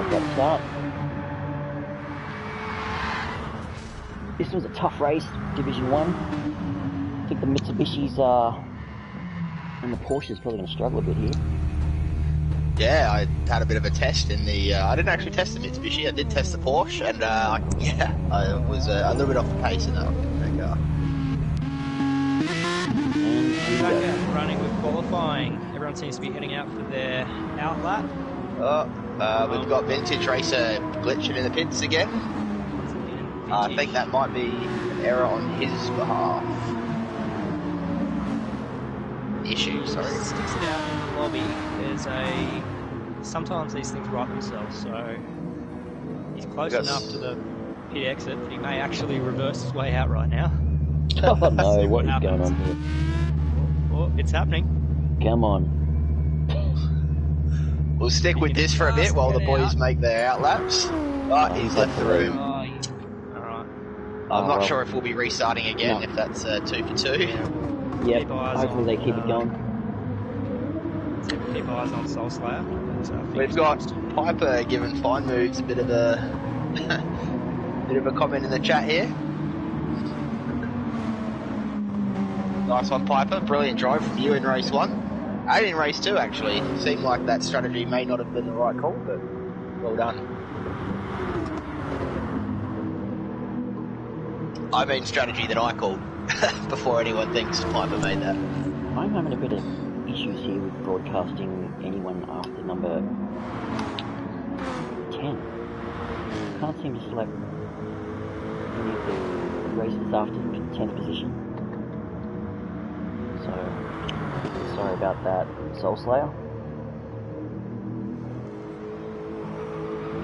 Got to start. This was a tough race, Division 1. I think the Mitsubishis and the Porsche's probably going to struggle a bit here. Yeah, I had a bit of a test in the... I didn't actually test the Mitsubishi, I did test the Porsche, and I was a little bit off the pace in that car. And Back out running with qualifying. Everyone seems to be heading out for their out lap. We've got Vintage Racer glitching in the pits again. I think that might be an error on his behalf. Issue, sorry. Sticks it out in the lobby. Sometimes these things right themselves, so he's close enough to the pit exit that he may actually reverse his way out right now. oh no, what is going on here? Oh, it's happening. Come on. We'll stick with this for a bit while the boys make their out laps. Oh, he's left the room. Alright. I'm not sure if we'll be restarting again, if that's 2 for 2. Yep, hopefully they keep it going. Keep eyes on Soul Slayer. We've got Piper giving Fine Moves a bit of a comment in the chat here. Nice one, Piper. Brilliant drive from you in race 1. And in race 2, actually. Seemed like that strategy may not have been the right call, but well done. I mean strategy that I called before anyone thinks Piper made that. I'm having a bit of issues here with broadcasting anyone after number 10. Can't seem to select any of the races after the 10th position. So, sorry about that, Soul Slayer.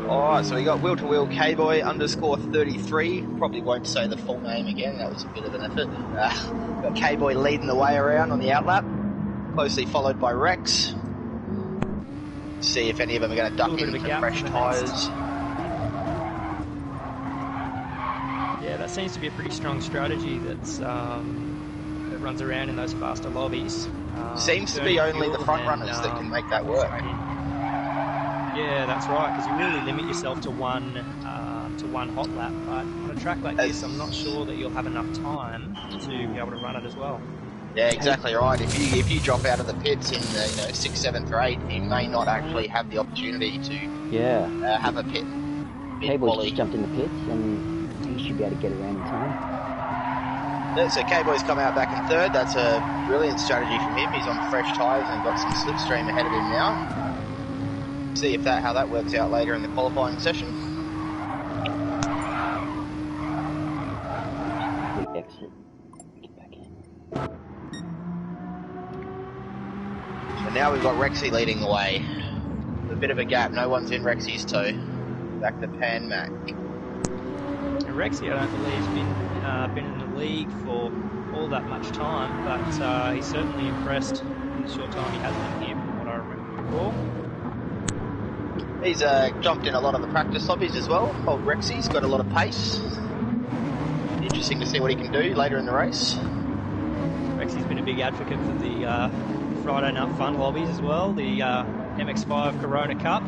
Alright, so we got Wheel to Wheel K-Boy _33. Probably won't say the full name again, that was a bit of an effort. Got K-Boy leading the way around on the outlap, closely followed by Rex. See if any of them are going to duck in for fresh tyres. Yeah, that seems to be a pretty strong strategy that runs around in those faster lobbies. Seems to be only the front runners that can make that work. Yeah, that's right, because you really limit yourself to one hot lap. But on a track like this, I'm not sure that you'll have enough time to be able to run it as well. Yeah, exactly right. If you drop out of the pits in the 6th, 7th, or 8th, you may not actually have the opportunity to have a pit. K-Boy's just jumped in the pits and he should be able to get around in time. Yeah, so K-Boy's come out back in 3rd. That's a brilliant strategy from him. He's on fresh tyres and got some slipstream ahead of him now. See if how that works out later in the qualifying session. Exit. Get back in. So now we've got Rexy leading the way. A bit of a gap. No one's in Rexy's toe. Back to Pan Mac. Rexy, I don't believe, has been in the league for all that much time, but he's certainly impressed in the short time he has been here, from what I remember before. He's jumped in a lot of the practice lobbies as well. Old Rexy's got a lot of pace. Interesting to see what he can do later in the race. Rexy's been a big advocate for the Friday Night Fun lobbies as well, the MX-5 Corona Cup.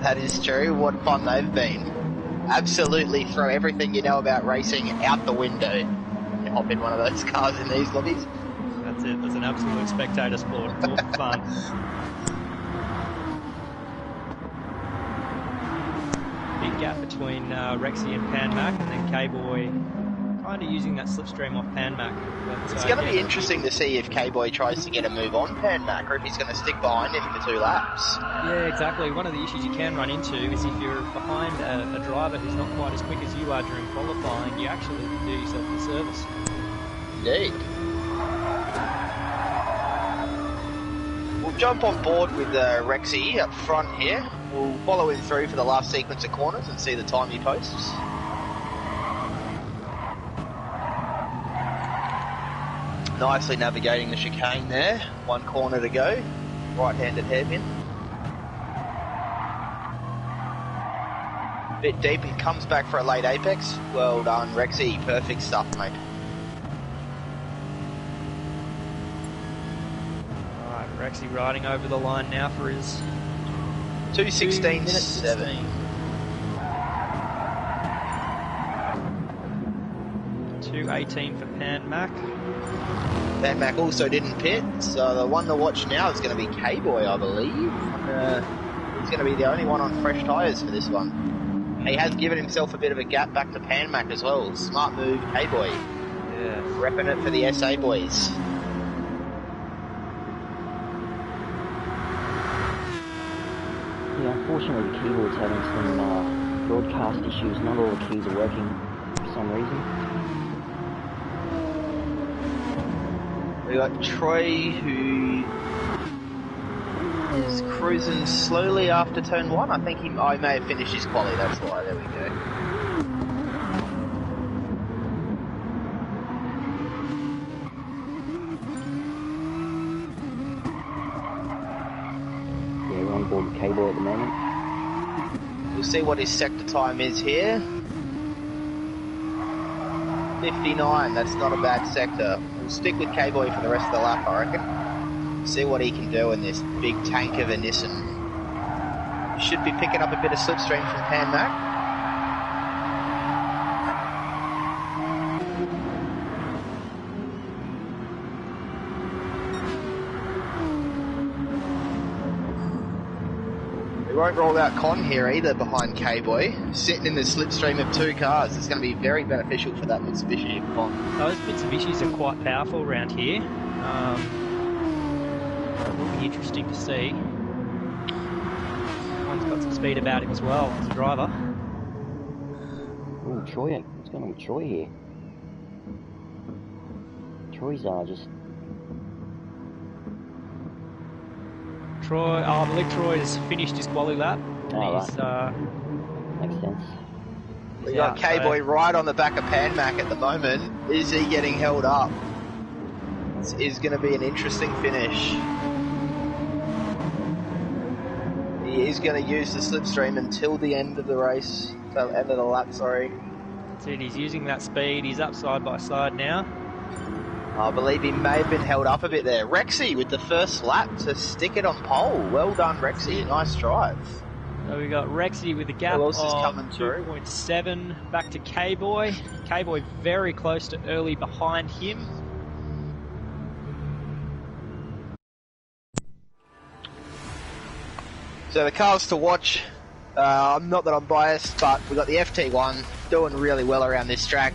That is true. What fun they've been. Absolutely throw everything you know about racing out the window. You hop in one of those cars in these lobbies. That's it. It's an absolute spectator sport. It's all fun. Big gap between Rexy and Pan Mac, and then K-Boy kind of using that slipstream off Pan Mac. It's going to be interesting to see if K-Boy tries to get a move on Pan Mac, or if he's going to stick behind him for 2 laps. Yeah, exactly. One of the issues you can run into is if you're behind a driver who's not quite as quick as you are during qualifying, you actually do yourself a service. Indeed. We'll jump on board with Rexy up front here. We'll follow him through for the last sequence of corners and see the time he posts. Nicely navigating the chicane there. 1 corner to go. Right-handed hairpin. Bit deep, he comes back for a late apex. Well done, Rexy. Perfect stuff, mate. Alright, Rexy riding over the line now for his 2:16.7. 2:18 for Pan Mac. Pan Mac also didn't pit, so the one to watch now is going to be K-Boy, I believe. He's going to be the only one on fresh tyres for this one. He has given himself a bit of a gap back to Pan Mac as well. Smart move, K-Boy. Yeah. Repping it for the SA boys. Yeah, unfortunately the keyboard's having some broadcast issues. Not all the keys are working for some reason. We got Troy, who is cruising slowly after turn 1. I think I may have finished his quali, that's why. There we go. Yeah, we're on board with K-Boy at the moment. We'll see what his sector time is here. 59, that's not a bad sector. We'll stick with K-Boy for the rest of the lap, I reckon. See what he can do in this big tank of a Nissan. He should be picking up a bit of slipstream from Pan Mac. We won't roll out Con here either behind K-Boy. Sitting in the slipstream of 2 cars is going to be very beneficial for that Mitsubishi Con. Those Mitsubishis are quite powerful around here. It will be interesting to see. One's got some speed about him as well as a driver. Oh, Troy, what's going on with Troy here? Troy's just... Troy, I believe Troy has finished his quali lap. Oh, He's, makes sense. We got K-Boy right on the back of Pan Mac at the moment. Is he getting held up? This is going to be an interesting finish. He is going to use the slipstream until the end of the race. So end of the lap, sorry. That's it, he's using that speed. He's up side by side now. I believe he may have been held up a bit there. Rexy with the first lap to stick it on pole. Well done, Rexy. Nice drive. So we got Rexy with a gap Who of else is coming through? 2.7 back to K-Boy. K-Boy very close to early behind him. So the cars to watch, not that I'm biased, but we got the FT1 doing really well around this track.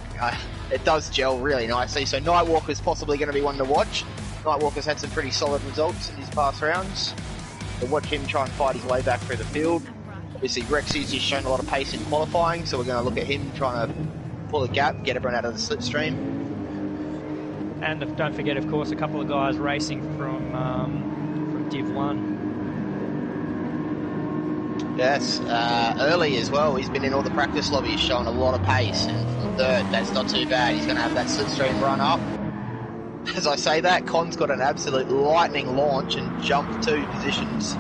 It does gel really nicely, so Nightwalker's possibly going to be one to watch. Nightwalker's had some pretty solid results in his past rounds. So watch him try and fight his way back through the field. Obviously Rexy's just shown a lot of pace in qualifying, so we're going to look at him trying to pull a gap, get everyone out of the slipstream. And don't forget, of course, a couple of guys racing from DIV2. Yes, early as well. He's been in all the practice lobbies showing a lot of pace, and from third, that's not too bad. He's going to have that slipstream run up. As I say that, Con's got an absolute lightning launch and jumped 2 positions.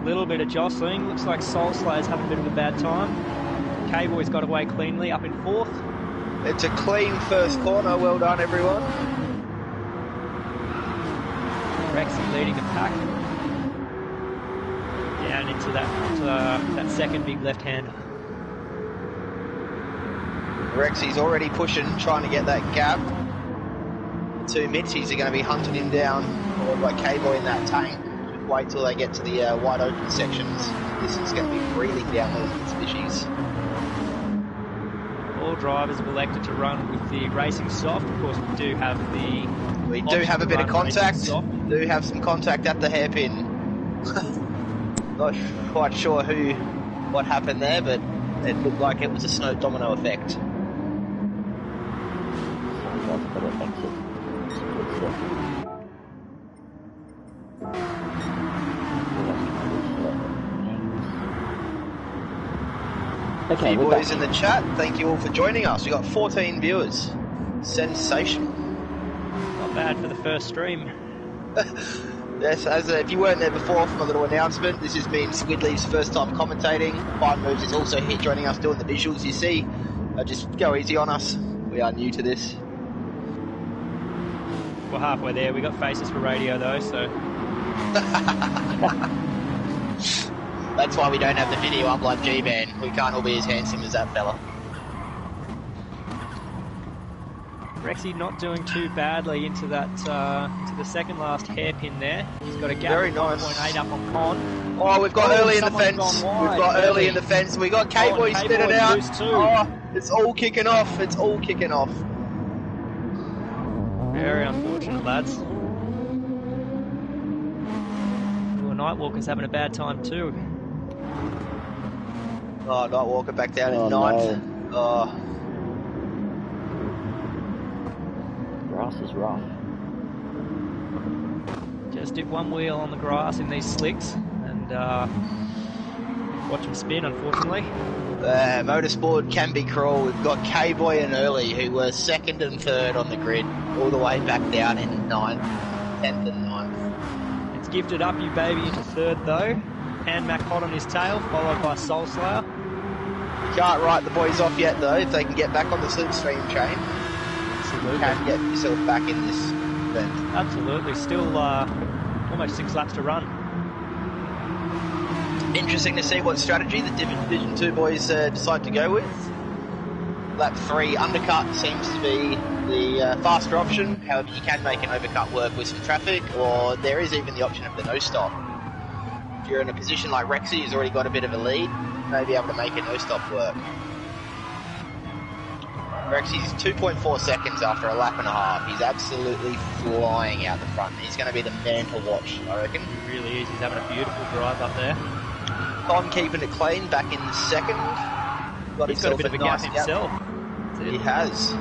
Little bit of jostling. Looks like Soul Slayer's having a bit of a bad time. K-Boy's got away cleanly, up in 4th. It's a clean first corner. Well done, everyone. Rexy leading the pack. Down into that second big left-hander. Rexy's already pushing, trying to get that gap. The 2 Mitchies are going to be hunting him down, followed by K-Boy in that tank. Just wait till they get to the wide open sections. This is going to be breathing down those Mitsubishis. All drivers have elected to run with the racing soft. Of course, we do have a bit of contact. We do have some contact at the hairpin. Not quite sure what happened there, but it looked like it was a snow domino effect. Okay, Hey boys in the chat, thank you all for joining us. We got 14 viewers. Sensational. Not bad for the first stream. Yes, if you weren't there before, from a little announcement, this has been Squidley's first time commentating. Fine Moves is also here joining us doing the visuals, you see. Just go easy on us. We are new to this. We're halfway there. We got faces for radio though, so That's why we don't have the video up like G-Man. We can't all be as handsome as that fella. Rexy not doing too badly into that into the second last hairpin there. He's got a gap Very of nice. 1.8 up on Con. Oh, we've got early in the someone's fence. gone We've wide. got early in the fence. We got K-Boy and spinning K-Boy out. loose too. Oh, it's all kicking off. It's all kicking off. Very unfortunate, lads. Well, Nightwalker's having a bad time too. Oh, Nightwalker back down in Oh, ninth. Oh. Grass is rough. Just did one wheel on the grass in these slicks and watch him spin, unfortunately. Motorsport can be cruel. We've got K-Boy and Early, who were second and third on the grid, all the way back down in 9th, 10th and 9th. It's gifted up you baby into third though. Hand Mac hot on his tail, followed by Soul Slayer. You can't write the boys off yet though, if they can get back on the slipstream chain. Absolutely. You can get yourself back in this event. Absolutely. Still almost 6 laps to run. Interesting to see what strategy the Division 2 boys decide to go with. Lap 3 undercut seems to be the faster option. However, you can make an overcut work with some traffic, or there is even the option of the no stop. If you're in a position like Rexy, who's already got a bit of a lead, you may be able to make a no stop work. Rexy's 2.4 seconds after a lap and a half. He's absolutely flying out the front. He's going to be the man to watch, I reckon. He really is. He's having a beautiful drive up there. Con keeping it clean, back in second. He's got a bit of a gap nice himself. He has.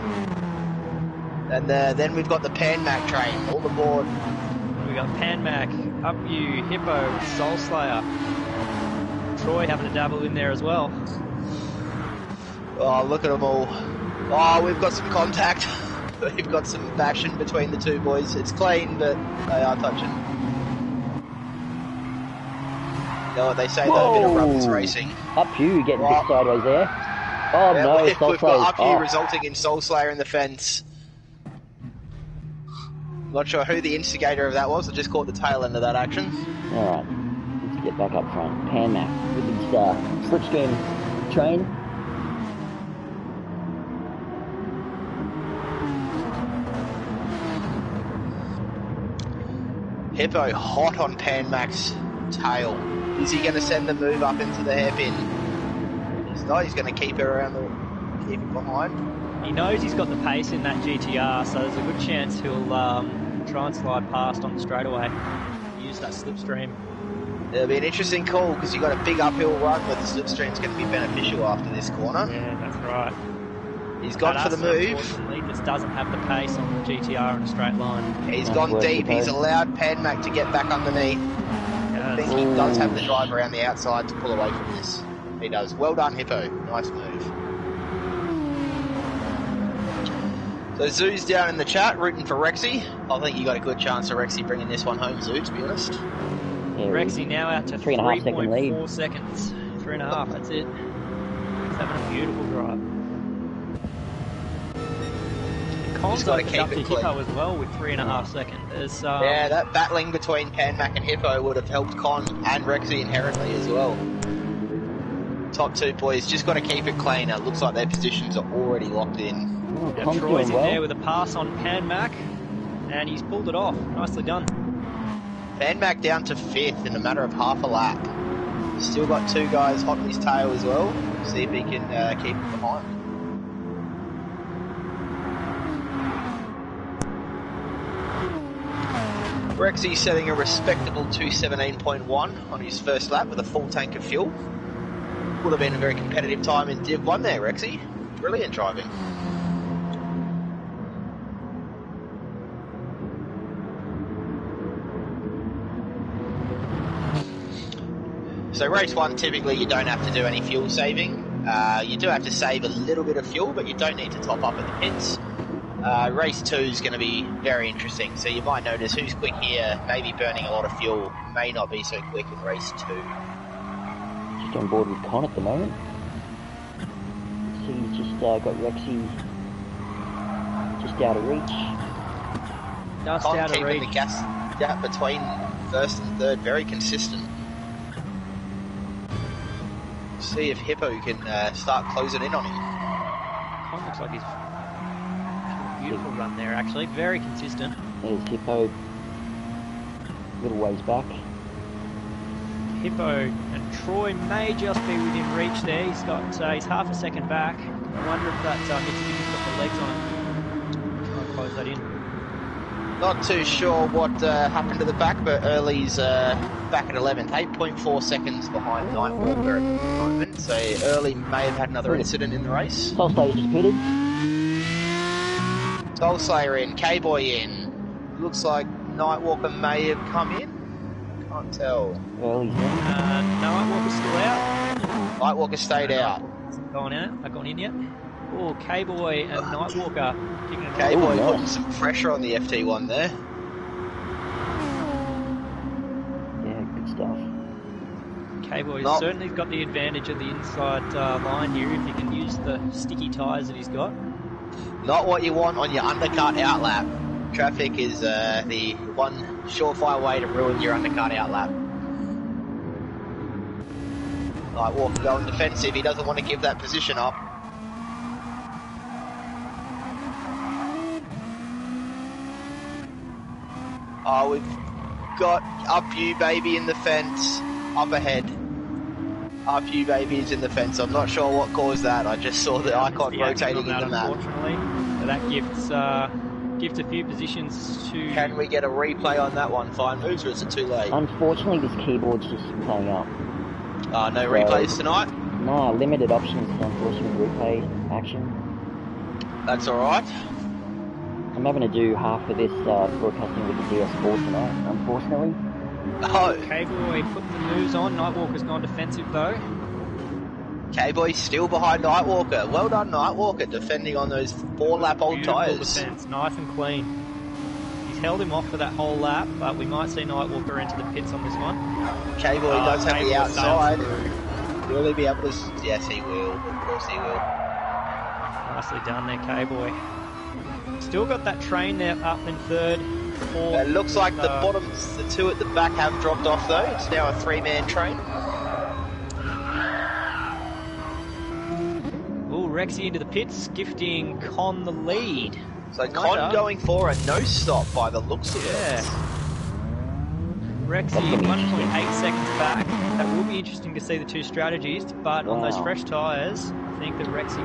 And then we've got the Pan Mac train, all aboard. We got Pan Mac, Up You, Hippo, Soul Slayer. Troy having a dabble in there as well. Oh, look at them all. Oh, we've got some contact. We've got some bashing between the two boys. It's clean, but they are touching. You know what they say, though, a bit of rubbers racing. Up you, getting a bit sideways there. Oh Yeah, no, we've Soul got Up You Slayer's resulting in Soul Slayer in the fence. Not sure who the instigator of that was. I just caught the tail end of that action. Alright, let's get back up front. Pan Mac with his slipstream train. Hippo hot on Pan Mac's tail. Is he going to send the move up into the hairpin? He's not. He's going to keep it around keep it behind. He knows he's got the pace in that GTR, so there's a good chance he'll try and slide past on the straightaway. Use that slipstream. It'll be an interesting call because you've got a big uphill run, but the slipstream's going to be beneficial after this corner. Yeah, that's right. He's gone for the move. Unfortunately, just doesn't have the pace on the GTR in a straight line. He's gone deep. He's allowed Pan Mac to get back underneath. I think he does have the drive around the outside to pull away from this. He does. Well done, Hippo. Nice move. So Zoo's down in the chat, rooting for Rexy. I think you got a good chance of Rexy bringing this one home, Zoo, to be honest. Yeah, Rexy now out to 3.5 second lead. 3.4 seconds. 3.5, that's it. He's having a beautiful drive. Con's got to opened keep up to it clean. Hippo as well with 3.5 seconds. There's, Yeah, that battling between Pan Mac and Hippo would have helped Con and Rexy inherently as well. Top two boys just got to keep it clean. It looks like their positions are already locked in. Oh, yeah, Con's Troy's doing in well. there with a pass on Pan Mac, and he's pulled it off. Nicely done. Pan Mac down to 5th in a matter of half a lap. Still got two guys hot on his tail as well. See if he can keep it behind. Rexy setting a respectable 2:17.1 on his first lap with a full tank of fuel. Would have been a very competitive time in Div 1 there, Rexy. Brilliant driving. So race 1, typically you don't have to do any fuel saving. You do have to save a little bit of fuel, but you don't need to top up at the pits. Race 2 is going to be very interesting, so you might notice who's quick here, maybe burning a lot of fuel, may not be so quick in race 2. Just on board with Con at the moment. See, he's just got Rexy just out of reach. Just Con out of keeping reach. the gas gap between first and third very consistent. See if Hippo can start closing in on him. Con looks like he's beautiful run there, actually. Very consistent. There's Hippo. Little ways back. Hippo and Troy may just be within reach there. He's got he's half a second back. I wonder if that Mitsubishi's got the legs on it. Try and close that in. Not too sure what happened to the back, but Early's back at 11th, 8.4 seconds behind Nightwalker at the moment. So Early may have had another incident in the race. Soul Slayer just pitted. Soul Slayer in, K-Boy in. Looks like Nightwalker may have come in. Can't tell. Early's in. Nightwalker's still out. Nightwalker stayed out. Hasn't gone out. Not gone in yet. Oh, K-Boy and Nightwalker kicking it. K-Boy nice. putting some pressure on the FT1 there. Yeah, good stuff. K-Boy's certainly got the advantage of the inside line here if he can use the sticky tyres that he's got. Not what you want on your undercut outlap. Traffic is the one surefire way to ruin your undercut outlap. Nightwalker going defensive. He doesn't want to give that position up. Oh, we've got Up You Baby in the fence, up ahead. Up You Baby is in the fence. I'm not sure what caused that. I just saw the icon rotating in the map. Unfortunately, so that gives a few positions to... Can we get a replay on that one, Fine Moves, or is it too late? Unfortunately, this keyboard's just playing up. No replays tonight? No, limited options, unfortunately, replay action. That's alright. I'm having to do half of this broadcasting with the DS4 tonight, unfortunately. Oh, K-Boy put the moves on. Nightwalker's gone defensive though. K-Boy still behind Nightwalker. Well done, Nightwalker, defending on those 4-lap old Beautiful tyres. defense, nice and clean. He's held him off for that whole lap, but we might see Nightwalker enter the pits on this one. K-Boy does have K-Boy the outside. sails through. Will he be able to... Yes, he will. Of course he will. Nicely done there, K-Boy. Still got that train there up in third. It looks like the bottoms, the two at the back have dropped off though. It's now a 3-man train. Oh, Rexy into the pits, gifting Con the lead. So Con going for a no stop by the looks of Yeah. it. Rexy 1.8 seconds back. That will be interesting to see the two strategies, but on those fresh tyres, I think that Rexy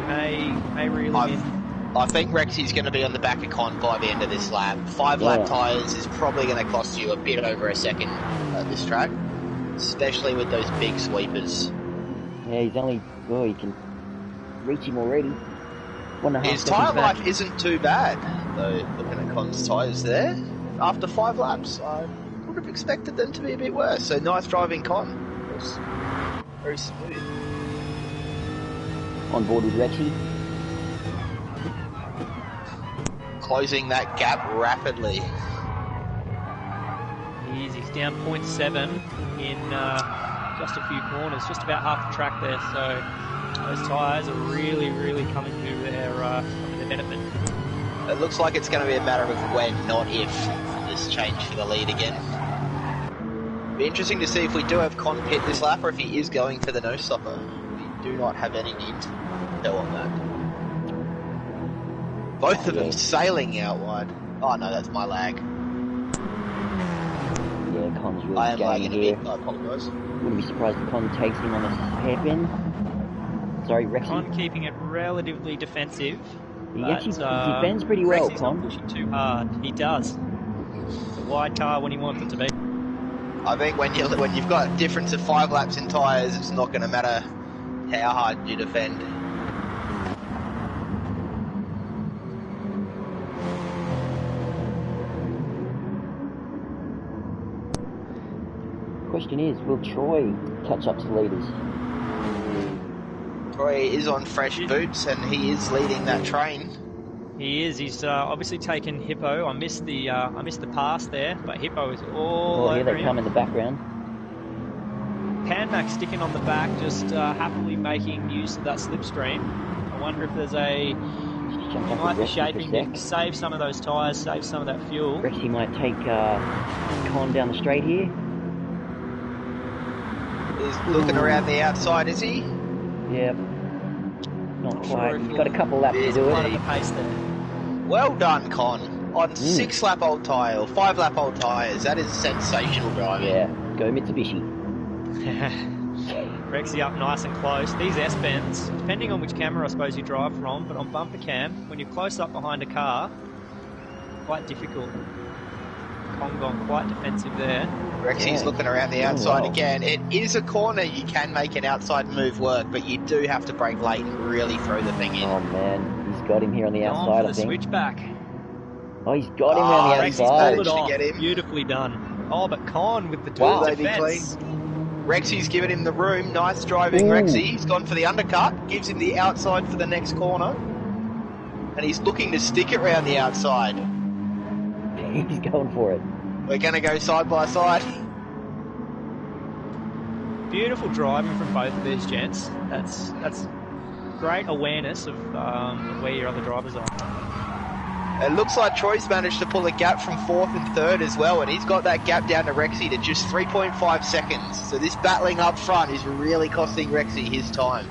may reel him in. I think Rexy's going to be on the back of Con by the end of this lap. 5-lap tyres is probably going to cost you a bit over a second at this track, especially with those big sweepers. Yeah, he's only... Oh, you can reach him already. 1.5 His tyre life isn't too bad, though, looking at Con's tyres there. After 5 laps, I would have expected them to be a bit worse. So nice driving, Con. It was very smooth. On board with Rexy. Closing that gap rapidly. He's down 0.7 in just a few corners, just about half the track there. So those tyres are really coming to their benefit. It looks like it's going to be a matter of when, not if, this change for the lead again. Be interesting to see if we do have Con pit this lap or if he is going for the no-stopper. We do not have any intel on that. Both of them sailing out wide. Oh no, that's my lag. Yeah, Con's really I am lagging here. a bit, I apologise. Wouldn't be surprised if Con takes him on a hairpin. Sorry, Rexy. Con keeping it relatively defensive. He actually defends pretty well, Rexy's Con. not pushing too hard. He does. It's a wide car when he wants it to be. I think when you've got a difference of 5 laps in tyres, it's not going to matter how hard you defend. Question is, will Troy catch up to leaders? Troy is on fresh boots and he is leading that train. He is. He's obviously taken Hippo. I missed the pass there, but Hippo is all over here they him. come in the background. Panmac sticking on the back, just happily making use of that slipstream. I wonder if there's he might be shaping to save some of those tyres, save some of that fuel. Rexy might take Con down the straight here. He's looking around the outside, is he? Yep. Not Not quite. sure if He's got a couple laps to do One it. at the pace there. Well done, Con. On 6-lap old tyre, or 5-lap old tyres. That is sensational driving. Yeah. Go Mitsubishi. Rexy up nice and close. These S-bends, depending on which camera I suppose you drive from, but on bumper cam, when you're close up behind a car, quite difficult. Con gone quite defensive there. Rexy's looking around the outside wow. again. It is a corner. You can make an outside move work, but you do have to brake late and really throw the thing in. Oh man, he's got him here on the Gone outside, for I the think. switchback. Oh, he's got him around the Rexy's outside. pulled it off. Get him. Beautifully done. Oh, but Con with the Wow. dual Baby defense. Rexy's given him the room. Nice driving, Rexy. He's gone for the undercut. Gives him the outside for the next corner. And he's looking to stick it round the outside. He's going for it. We're going to go side by side. Beautiful driving from both of these gents. That's great awareness of where your other drivers are. It looks like Troy's managed to pull a gap from 4th and 3rd as well, and he's got that gap down to Rexy to just 3.5 seconds. So this battling up front is really costing Rexy his time.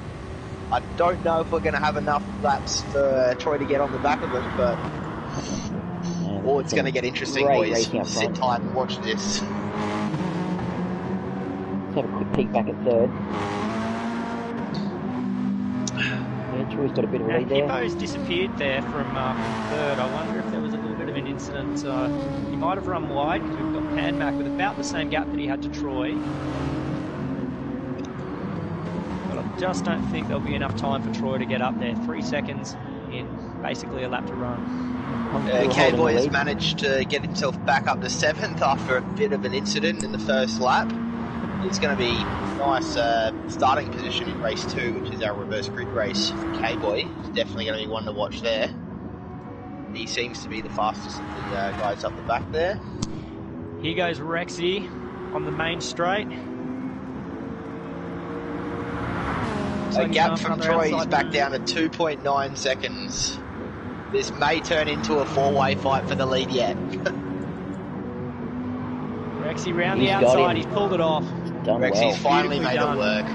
I don't know if we're going to have enough laps for Troy to get on the back of him, but it's going to get interesting, boys. Sit tight and watch this. Let's have a quick peek back at 3rd. Yeah, Troy's got a bit of a lead there. Hippo's disappeared there from 3rd. I wonder if there was a little bit of an incident. He might have run wide because we've got Pan Mac with about the same gap that he had to Troy. But I just don't think there'll be enough time for Troy to get up there. 3 seconds in basically a lap to run. K-Boy has managed to get himself back up to 7th after a bit of an incident in the first lap. It's going to be a nice starting position in race 2, which is our reverse grid race for K-Boy. It's definitely going to be one to watch there. He seems to be the fastest of the guys up the back there. Here goes Rexy on the main straight. A gap from Troy is back down to 2.9 seconds. This may turn into a 4-way fight for the lead yet. Rexy round the outside, he's pulled it off. Rexy's finally made it work.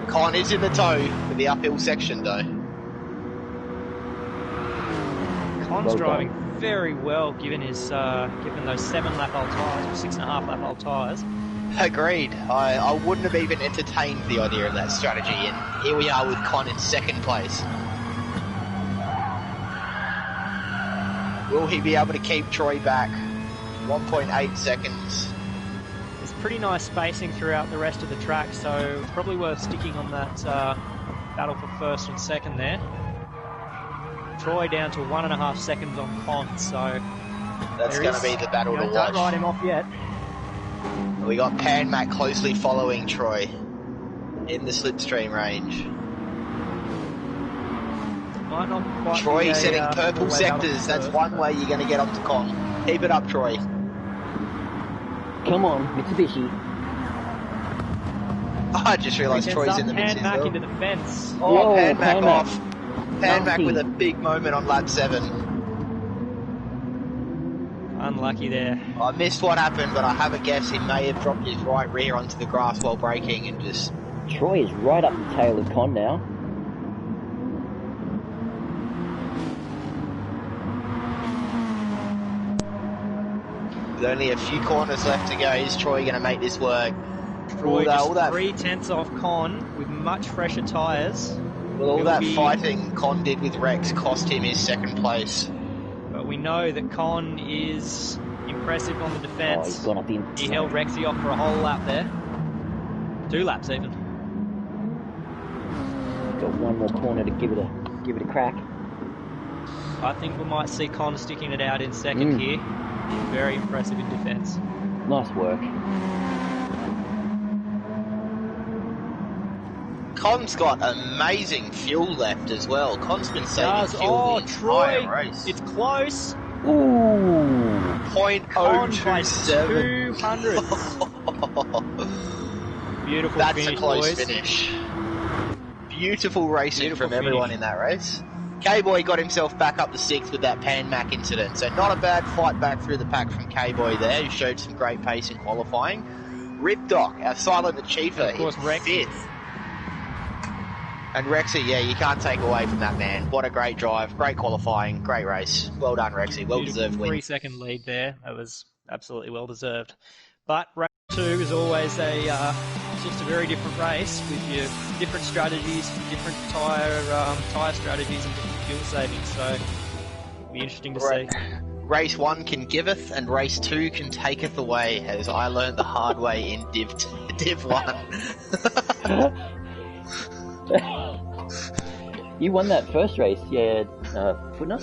Con is in the tow for the uphill section though. Con's driving very well given his given those 7-lap old tyres, or 6.5-lap old tyres. Agreed. I wouldn't have even entertained the idea of that strategy, and here we are with Con in 2nd place. Will he be able to keep Troy back? 1.8 seconds. There's pretty nice spacing throughout the rest of the track, so probably worth sticking on that battle for 1st and 2nd there. Troy down to 1.5 seconds on Con, so that's going to be the battle to watch. Don't write him off yet. We got Pan Mac closely following Troy in the slipstream range. Might not quite Troy setting purple sectors. That's one way you're going to get onto Con. Keep it up, Troy. Come on, Mitsubishi. I just realised Troy's in the mix as Pan Mac well. into the fence. Oh, Whoa, Pan Mac Pan Mac. off. Pan Mac with a big moment on lap 7. Unlucky there. I missed what happened, but I have a guess he may have dropped his right rear onto the grass while braking and just... Troy is right up the tail of Con now. With only a few corners left to go, is Troy going to make this work? Troy just 3/10 off Con with much fresher tyres. Well, all that fighting Con did with Rex cost him his 2nd place. But we know that Con is impressive on the defence. Oh, he's gone up the He held Rexy off for a whole lap there. 2 laps even. Got one more corner to give it a crack. I think we might see Con sticking it out in 2nd here. Very impressive in defence. Nice work. Con's got amazing fuel left as well. Con's been saving fuel the entire race. It's close. Ooh. Con by 0.027. 200. Beautiful That's finish, a close boys. finish. Beautiful racing Beautiful from everyone finish. in that race. K-Boy got himself back up to 6th with that Pan Mac incident, so not a bad fight back through the pack from K-Boy there, who showed some great pace in qualifying. Rip Doc, our silent achiever, of course, in Rex. 5th. And Rexy, yeah, you can't take away from that man. What a great drive, great qualifying, great race. Well done, Rexy. Well deserved win. 3-second lead there. That was absolutely well deserved. But race 2 is always just a very different race with your different strategies, different tyre strategies, and different fuel savings. So it'll be interesting to see. Race 1 can giveth, and race 2 can taketh away, as I learned the hard way in Div 1. You won that first race, yeah, Footnote?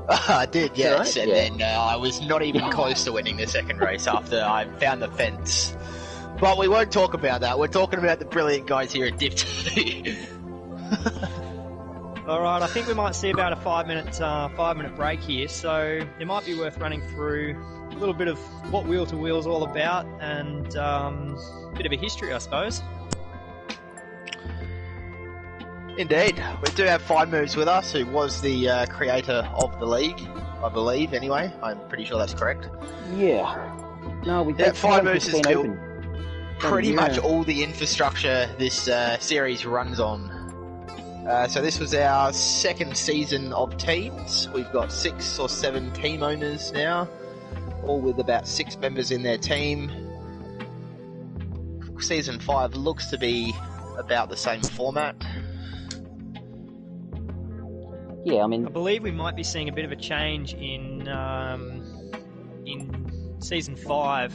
I did, yes, right? and then I was not even close to winning the second race after I found the fence. But we won't talk about that. We're talking about the brilliant guys here at DIV2. All right, I think we might see about a 5-minute break here, so it might be worth running through a little bit of what Wheel to Wheel is all about and a bit of a history, I suppose. Indeed. We do have Fine Moves with us, who was the creator of the league, I believe, anyway. I'm pretty sure that's correct. Yeah. No, we've Fine Moves has built pretty much all the infrastructure this series runs on. So this was our second season of teams. We've got 6 or 7 team owners now, all with about 6 members in their team. Season 5 looks to be about the same format. Yeah, I mean, I believe we might be seeing a bit of a change in Season 5.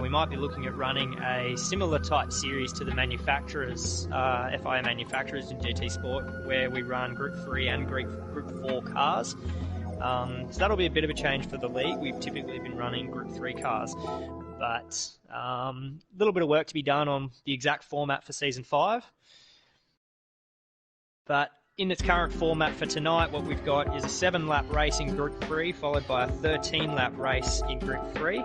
We might be looking at running a similar type series to the manufacturers, FIA manufacturers in GT Sport, where we run Group 3 and Group 4 cars. So that'll be a bit of a change for the league. We've typically been running Group 3 cars, but a little bit of work to be done on the exact format for Season 5. But in its current format for tonight, what we've got is a 7-lap race in Group 3, followed by a 13-lap race in Group 3.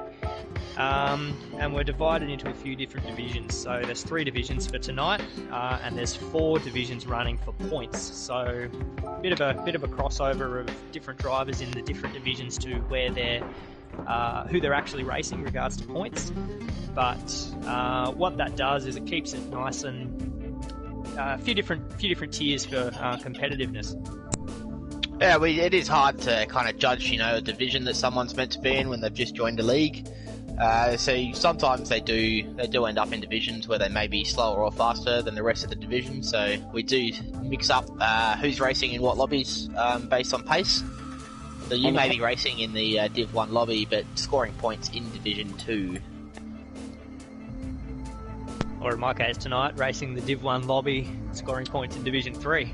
And we're divided into a few different divisions. So there's 3 divisions for tonight, and there's 4 divisions running for points. So a bit of a crossover of different drivers in the different divisions to where they're who they're actually racing in regards to points. But what that does is it keeps it nice and a few different tiers for competitiveness. Yeah, it is hard to kind of judge, a division that someone's meant to be in when they've just joined a league. So sometimes they do end up in divisions where they may be slower or faster than the rest of the division. So we do mix up who's racing in what lobbies based on pace. So you may be racing in the Div 1 lobby, but scoring points in Division 2. Or in my case tonight, racing the Div 1 lobby, scoring points in Division 3.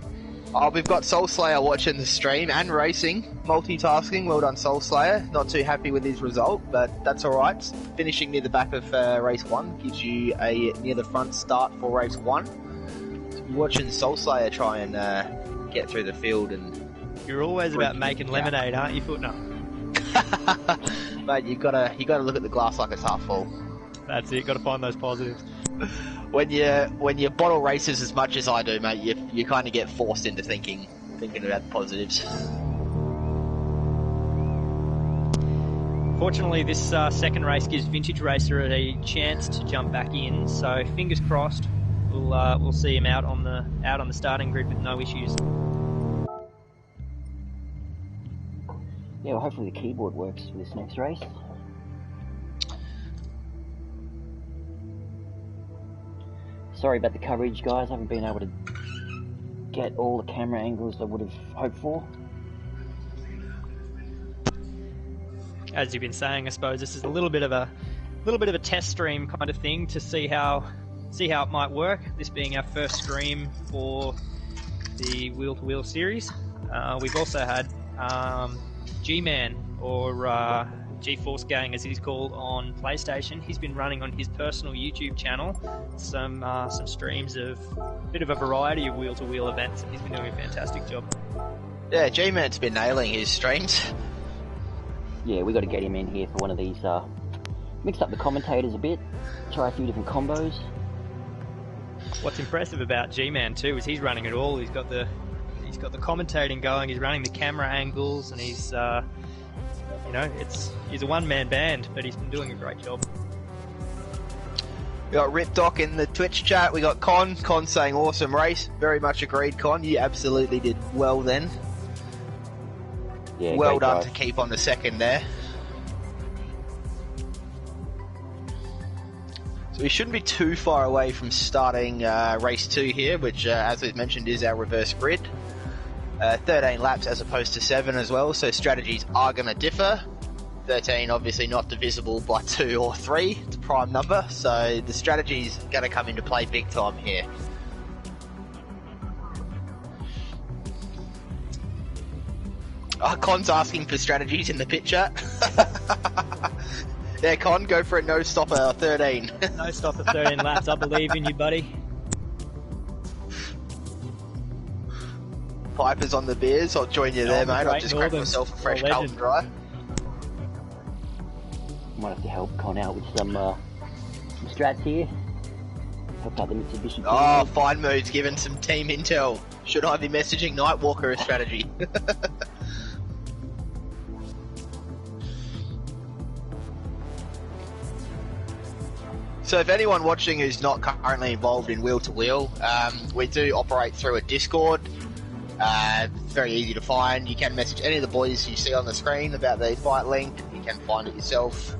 Oh, we've got Soul Slayer watching the stream and racing, multitasking. Well done, Soul Slayer. Not too happy with his result, but that's alright. Finishing near the back of race 1 gives you a near the front start for race 1. So you're watching Soul Slayer try and get through the field. And you're always about making lemonade, aren't you, Footnote? Mate, you gotta look at the glass like it's half full. That's it. Got to find those positives. When you bottle races as much as I do, mate, you kind of get forced into thinking about the positives. Fortunately, this second race gives Vintage Racer a chance to jump back in. So fingers crossed, we'll see him out on the starting grid with no issues. Yeah, well, hopefully the keyboard works for this next race. Sorry about the coverage, guys. I haven't been able to get all the camera angles I would have hoped for. As you've been saying, I suppose this is a little bit of a test stream kind of thing to see how it might work. This being our first stream for the Wheel to Wheel series. We've also had G-Man, or G-Force Gang as he's called, on PlayStation. He's been running on his personal YouTube channel some streams of a bit of a variety of wheel-to-wheel events, and he's been doing a fantastic job. Yeah, G-Man's been nailing his streams. Yeah, we got to get him in here for one of these. Mix up the commentators a bit, try a few different combos. What's impressive about G-Man too is he's running it all. He's got the commentating going. He's running the camera angles, and he's he's a one-man band, but he's been doing a great job. We got Rip Doc in the Twitch chat. We got Con saying awesome race. Very much agreed, Con. You absolutely did well then. Yeah, well done drive. to keep on the second there. So we shouldn't be too far away from starting race 2 here, which as we've mentioned is our reverse grid. 13 laps as opposed to 7 as well, so strategies are going to differ. 13 obviously not divisible by 2 or 3, it's a prime number, so the strategy's going to come into play big time here. Con's asking for strategies in the pit chat. Yeah, Con, go for a no stopper 13. No stopper 13 laps. I believe in you, buddy. Piper's on the beers. I'll join you there, mate. I'll just crack myself a fresh Carlton Dry. Might have to help Con out with some strats here. Help out the Mitsubishi team. Oh, Fine Mood's given some team intel. Should I be messaging Nightwalker a strategy? So if anyone watching who's not currently involved in Wheel to Wheel, we do operate through a Discord. It's very easy to find. You can message any of the boys you see on the screen about the invite link. You can find it yourself.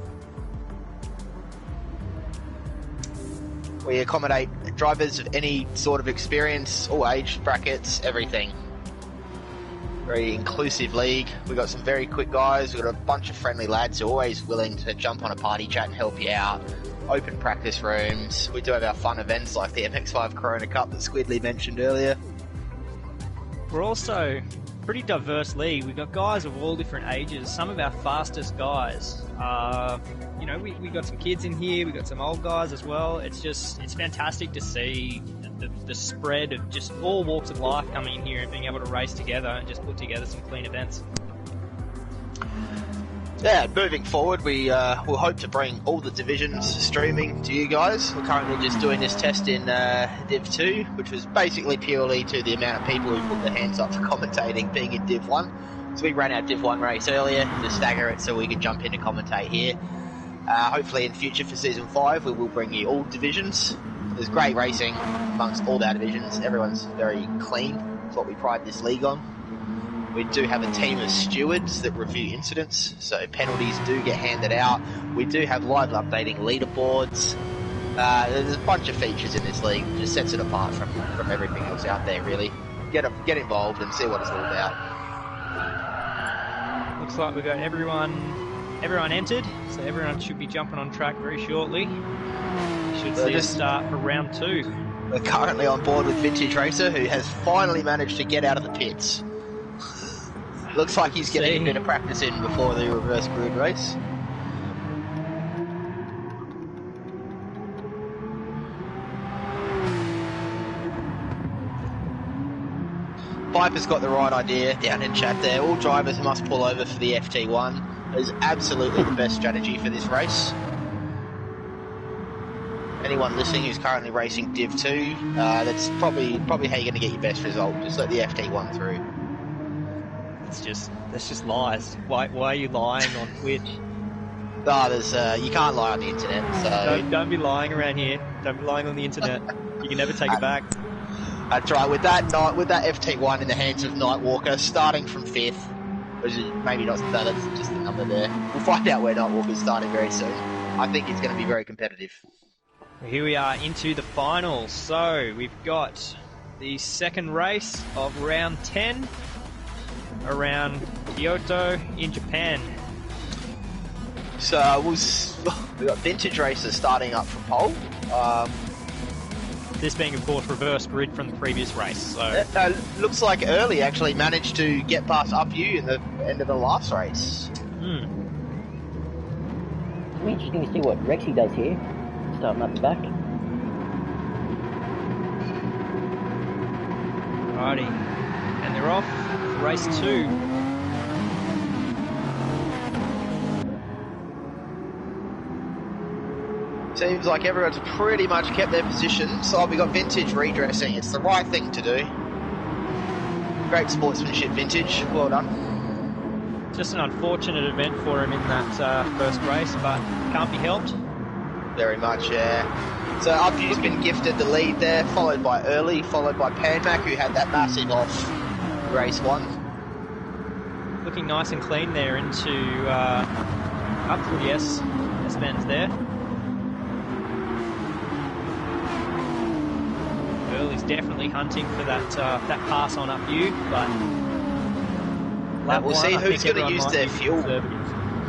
We accommodate drivers of any sort of experience, all age brackets, everything. Very inclusive league. We've got some very quick guys. We've got a bunch of friendly lads who are always willing to jump on a party chat and help you out. Open practice rooms. We do have our fun events like the MX5 Corona Cup that Squidly mentioned earlier. We're also a pretty diverse league. We've got guys of all different ages. Some of our fastest guys you know, we got some kids in here, we got some old guys as well. It's fantastic to see the spread of just all walks of life coming in here and being able to race together and just put together some clean events. Yeah, moving forward, we will hope to bring all the divisions streaming to you guys. We're currently just doing this test in DIV2, which was basically purely to the amount of people who put their hands up for commentating being in Div1. So we ran our Div1 race earlier to stagger it so we could jump in and commentate here. Hopefully in future for Season 5 we will bring you all divisions. There's great racing amongst all our divisions. Everyone's very clean. That's what we pride this league on. We do have a team of stewards that review incidents, so penalties do get handed out. We do have live updating leaderboards. There's a bunch of features in this league that just sets it apart from everything else out there, really. Get involved and see what it's all about. Looks like we've got everyone entered, so everyone should be jumping on track very shortly. Should see us start for round 2. We're currently on board with Vintage Racer, who has finally managed to get out of the pits. Looks like he's getting a bit of practice in before the reverse grid race. Piper's got the right idea down in chat there. All drivers must pull over for the FT1. It is absolutely the best strategy for this race. Anyone listening who's currently racing Div2, that's probably how you're going to get your best result. Just let the FT1 through. That's just lies. Why are you lying on Twitch? You can't lie on the internet. So Don't be lying around here. Don't be lying on the internet. You can never take it back. That's right. With that FT1 in the hands of Nightwalker, starting from 5th, which is maybe not that's just the number there. We'll find out where Nightwalker's starting very soon. I think it's going to be very competitive. Here we are into the finals. So we've got the second race of round 10 around Kyoto in Japan. So we got Vintage Racers starting up from pole. This being, of course, reverse grid from the previous race. So looks like Early actually managed to get past Up You in the end of the last race. It'll be interesting to see what Rexy does here. Starting up the back. Alrighty. And they're off for race 2. Seems like everyone's pretty much kept their position. So we got Vintage redressing. It's the right thing to do. Great sportsmanship, Vintage. Well done. Just an unfortunate event for him in that first race, but can't be helped. Very much, yeah. So Upview's been gifted the lead there, followed by Early, followed by Panmac, who had that massive off race 1. Looking nice and clean there into up through the S-bends there. Early's definitely hunting for that pass on Upview, but we'll see who's going to use their fuel.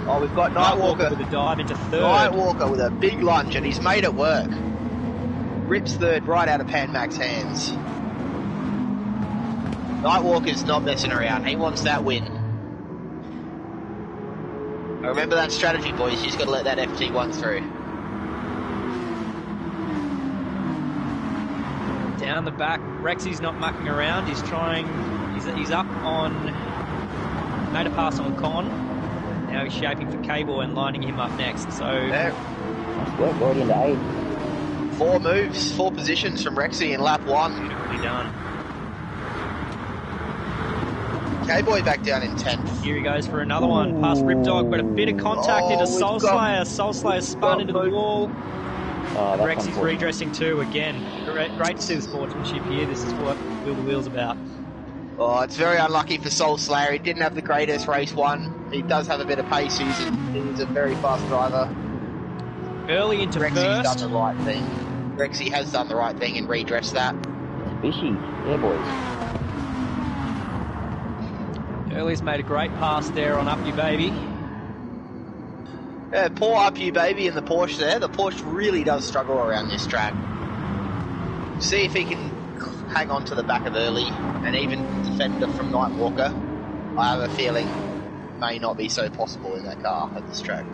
Oh, we've got Nightwalker with a dive into third. Nightwalker with a big lunge, and he's made it work. Rips third right out of Panmac's hands. Nightwalker's not messing around. He wants that win. Remember that strategy, boys. You just got to let that FT1 through. Down the back, Rexy's not mucking around. He's trying. He's up on. Made a pass on Con. Now he's shaping for K-Boy and lining him up next. So nice work, already into 8. 4 moves, 4 positions from Rexy in lap 1. Beautifully done. K-Boy back down in 10th. Here he goes for another one. Past Ripdog, but a bit of contact into Soul Slayer. Soul Slayer spun into the wall. Rexy's redressing too again. Great to see the sportsmanship here. This is what Wheel to Wheel's about. Oh, it's very unlucky for Soul Slayer. He didn't have the greatest race 1. He does have a bit of pace. He's a very fast driver. Early into Rexy's first. done the right thing. Rexy has done the right thing and redressed that. Fishy, yeah, boys. Early's made a great pass there on Up You Baby. Yeah, poor Up You Baby in the Porsche there. The Porsche really does struggle around this track. See if he can hang on to the back of Early and even defend from Nightwalker. I have a feeling it may not be so possible in that car at this track.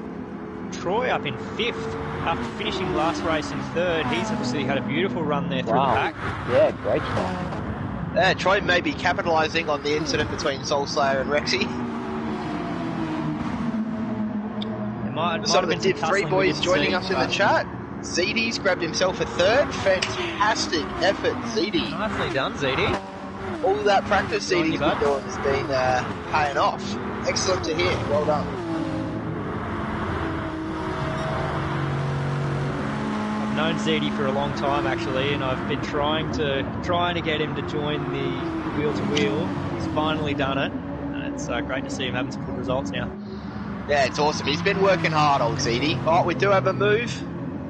Troy up in 5th after finishing last race in 3rd. He's obviously had a beautiful run there through the pack. Yeah, great stuff. Troy may be capitalising on the incident between Soul Slayer and Rexy. Some of the DIV2 boys joining us in the chat. ZD's grabbed himself a 3rd. Fantastic effort, ZD. Nicely done, ZD. All that practice ZD's been doing has been paying off. Excellent to hear. Well done. I've known ZD for a long time actually, and I've been trying to get him to join the Wheel to Wheel. He's finally done it, and it's great to see him having some good results now. Yeah, it's awesome. He's been working hard, old ZD. Oh, we do have a move.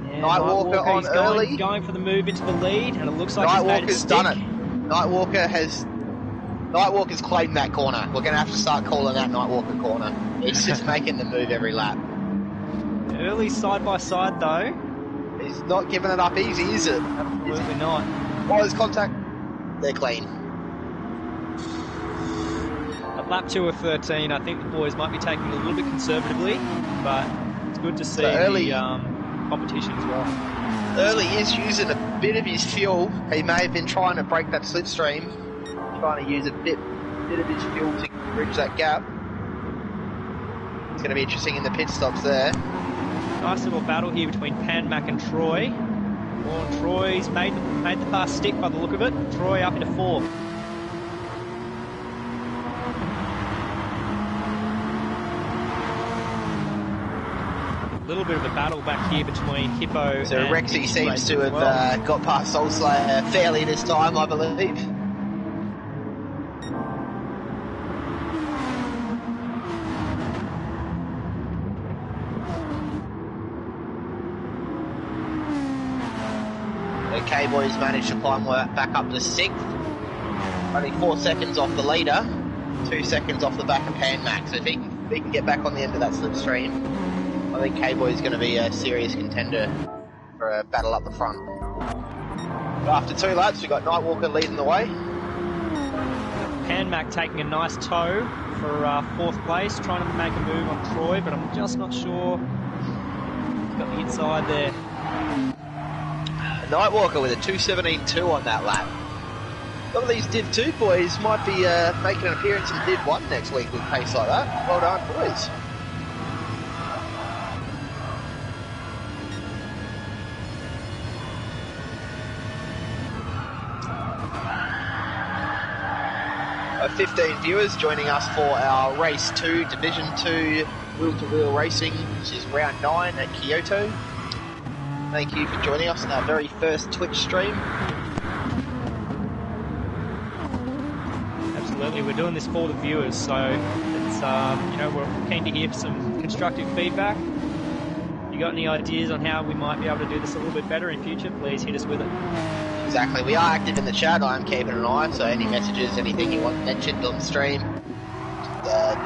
Yeah, Nightwalker on Early. Going for the move into the lead, and it looks like Nightwalker's done it. Nightwalker's claimed that corner. We're going to have to start calling that Nightwalker corner. He's just making the move every lap. Early side by side though. He's not giving it up easy, is it? Absolutely not. Oh, there's contact. They're clean. At lap 2 of 13, I think the boys might be taking it a little bit conservatively, but it's good to see the competition as well. Early is using a bit of his fuel. He may have been trying to break that slipstream, trying to use a bit of his fuel to bridge that gap. It's going to be interesting in the pit stops there. Nice little battle here between Panmac and Troy. Well, Troy's made the pass stick by the look of it. Troy up into 4th. A little bit of a battle back here between Hippo so and Rexy seems to have got past Soul Slayer fairly this time, I believe. K-Boys managed to climb back up to 6th. Only 4 seconds off the leader, 2 seconds off the back of Panmac. So if he can get back on the end of that slipstream, I think K-Boy is going to be a serious contender for a battle up the front. But after 2 laps, we've got Nightwalker leading the way. Panmac taking a nice tow for 4th place, trying to make a move on Troy, but I'm just not sure. He's got the inside there. Nightwalker with a 2:17.2 on that lap. Some of these DIV2 boys might be making an appearance in DIV1 next week with pace like that. Well done, boys. Our 15 viewers joining us for our Race 2, Division 2 wheel-to-wheel racing, which is round 9 at Kyoto. Thank you for joining us on our very first Twitch stream. Absolutely, we're doing this for the viewers, so it's you know, we're keen to hear some constructive feedback. If you got any ideas on how we might be able to do this a little bit better in future, please hit us with it. Exactly, we are active in the chat. I'm keeping an eye, so any messages, anything you want mentioned on the stream,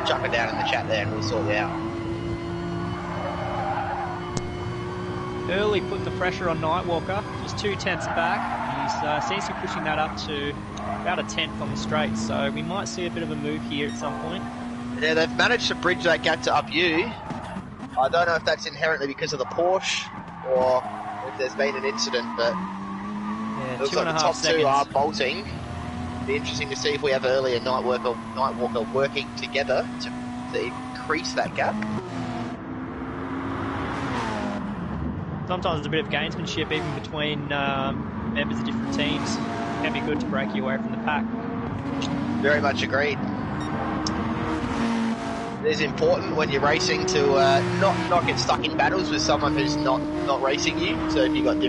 chuck it down in the chat there and we'll sort it out. Early putting the pressure on Nightwalker, just 2 tenths back. He seems to be pushing that up to about a tenth on the straight, so we might see a bit of a move here at some point. Yeah, they've managed to bridge that gap to up you. I don't know if that's inherently because of the Porsche or if there's been an incident, but yeah, it looks like the top two are bolting. It'll be interesting to see if we have earlier Nightwalker working together to increase that gap. Sometimes there's a bit of gamesmanship even between members of different teams. It can be good to break you away from the pack. Very much agreed. It is important when you're racing to not get stuck in battles with someone who's not racing you. So if you're on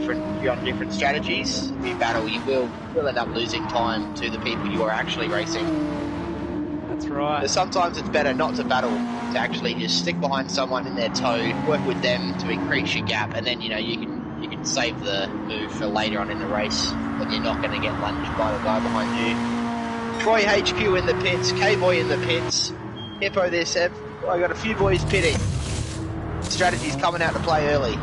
different strategies, if you battle, you will end up losing time to the people you are actually racing. That's right. So sometimes it's better not to battle, to actually just stick behind someone in their tow, work with them to increase your gap, and then you can save the move for later on in the race when you're not going to get lunged by the guy behind you. Troy HQ in the pits, K-Boy in the pits, Hippo there, Seb. I got a few boys pitting. Strategy's coming out to play early.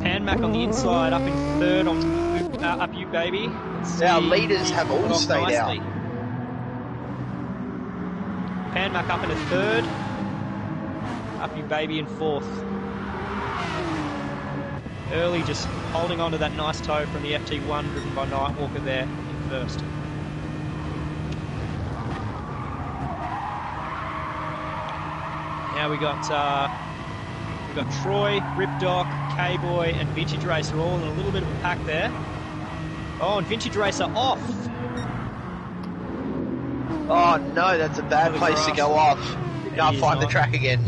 Pan Mac on the inside, up in third on Up You Baby. Our leaders have all stayed out. Pan Mac up into third. Up You Baby in fourth. Early just holding on to that nice toe from the FT1 driven by Nightwalker there in first. Now we got Troy, Ripdoc, K-Boy and Vintage Racer all in a little bit of a pack there. Oh, and Vintage Racer off. Oh no, that's a bad place to go off. You can't find the track again.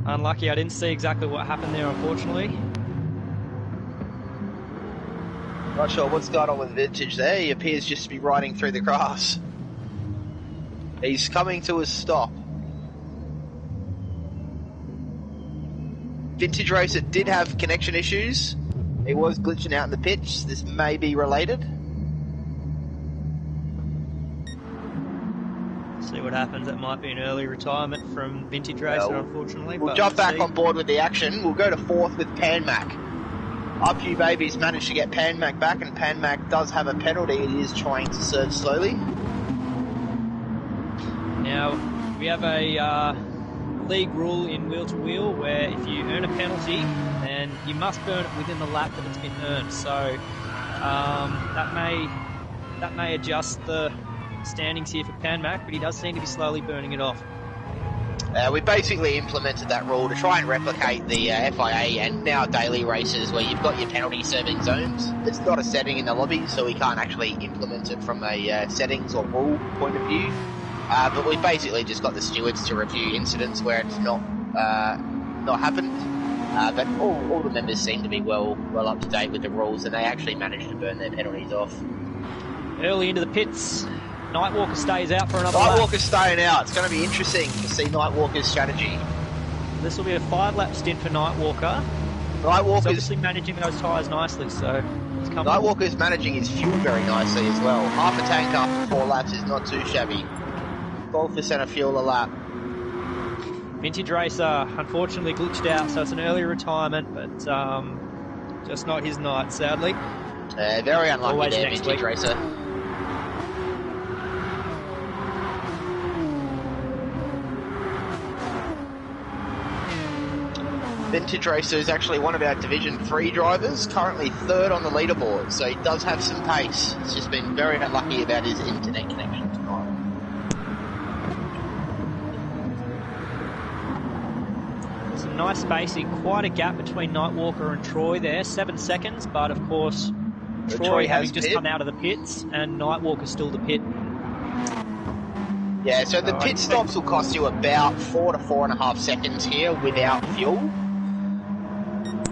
Unlucky, I didn't see exactly what happened there, unfortunately. Not sure what's going on with Vintage there. He appears just to be riding through the grass. He's coming to a stop. Vintage Racer did have connection issues. He was glitching out in the pitch. This may be related. See what happens. That might be an early retirement from Vintage Racer, unfortunately. We'll jump back on board with the action. We'll go to fourth with Pan Mac. Up You Babies managed to get Pan Mac back, and Pan Mac does have a penalty. It is trying to surge slowly. Now, we have a league rule in Wheel to Wheel where if you earn a penalty, then you must burn it within the lap that it's been earned. So that may adjust the standings here for Pan Mac, but he does seem to be slowly burning it off. We basically implemented that rule to try and replicate the FIA and now daily races where you've got your penalty serving zones. It's not a setting in the lobby, so we can't actually implement it from a settings or rule point of view. But we've basically just got the stewards to review incidents where it's not happened. But all the members seem to be well up to date with the rules, and they actually managed to burn their penalties off. Early into the pits, Nightwalker stays out for another lap. Nightwalker's staying out. It's going to be interesting to see Nightwalker's strategy. This will be a 5-lap stint for Nightwalker. Nightwalker's obviously managing those tyres nicely, so it's comfortable. Nightwalker's managing his fuel very nicely as well. Half a tank after 4 laps is not too shabby. 12% of fuel a lap. Vintage Racer unfortunately glitched out, so it's an early retirement, but just not his night, sadly. Very unlucky Always there, next Vintage week. Racer. Vintage Racer is actually one of our Division 3 drivers, currently 3rd on the leaderboard, so he does have some pace. He's just been very unlucky about his internet connection tonight. Some nice spacing, quite a gap between Nightwalker and Troy there, 7 seconds, but of course Troy having just come out of the pits and Nightwalker still to pit. Yeah, so the pit stops will cost you about 4 to 4.5 seconds here without fuel.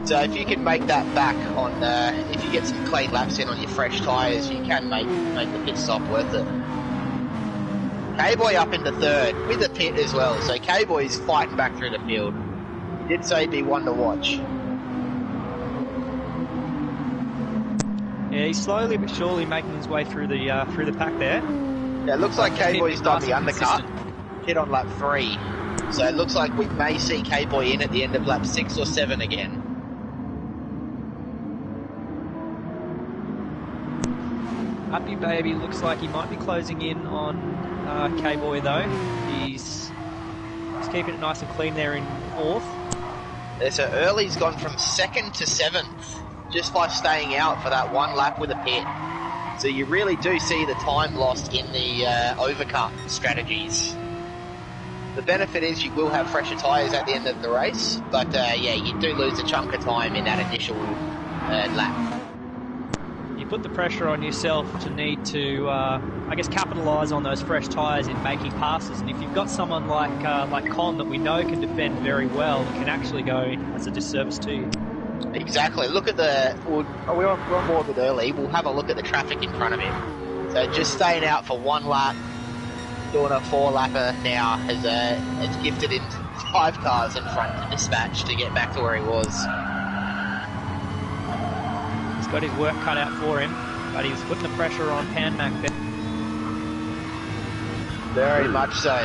So if you can make that back on, if you get some clean laps in on your fresh tyres, you can make the pit stop worth it. K-Boy up into third with a pit as well, so K-Boy's fighting back through the field. He did say he'd be one to watch. Yeah, he's slowly but surely making his way through the pack there. Yeah, it looks like K-Boy's done the undercut, hit on lap 3. So it looks like we may see K-Boy in at the end of lap 6 or 7 again. Uppy Baby looks like he might be closing in on K-Boy though. He's keeping it nice and clean there in 4th. Yeah, so Early's gone from 2nd to 7th just by staying out for that one lap with a pit. So you really do see the time lost in the overcut strategies. The benefit is you will have fresher tyres at the end of the race, but yeah, you do lose a chunk of time in that initial lap. You put the pressure on yourself to need to, I guess, capitalise on those fresh tyres in making passes. And if you've got someone like Con that we know can defend very well, it can actually go as a disservice to you. Exactly. Look at we're on board with Early. We'll have a look at the traffic in front of him. So just staying out for one lap, doing a 4-lapper now, has gifted him 5 cars in front to dispatch to get back to where he was. He's got his work cut out for him, but he's putting the pressure on Pan-Mac there. Very much so.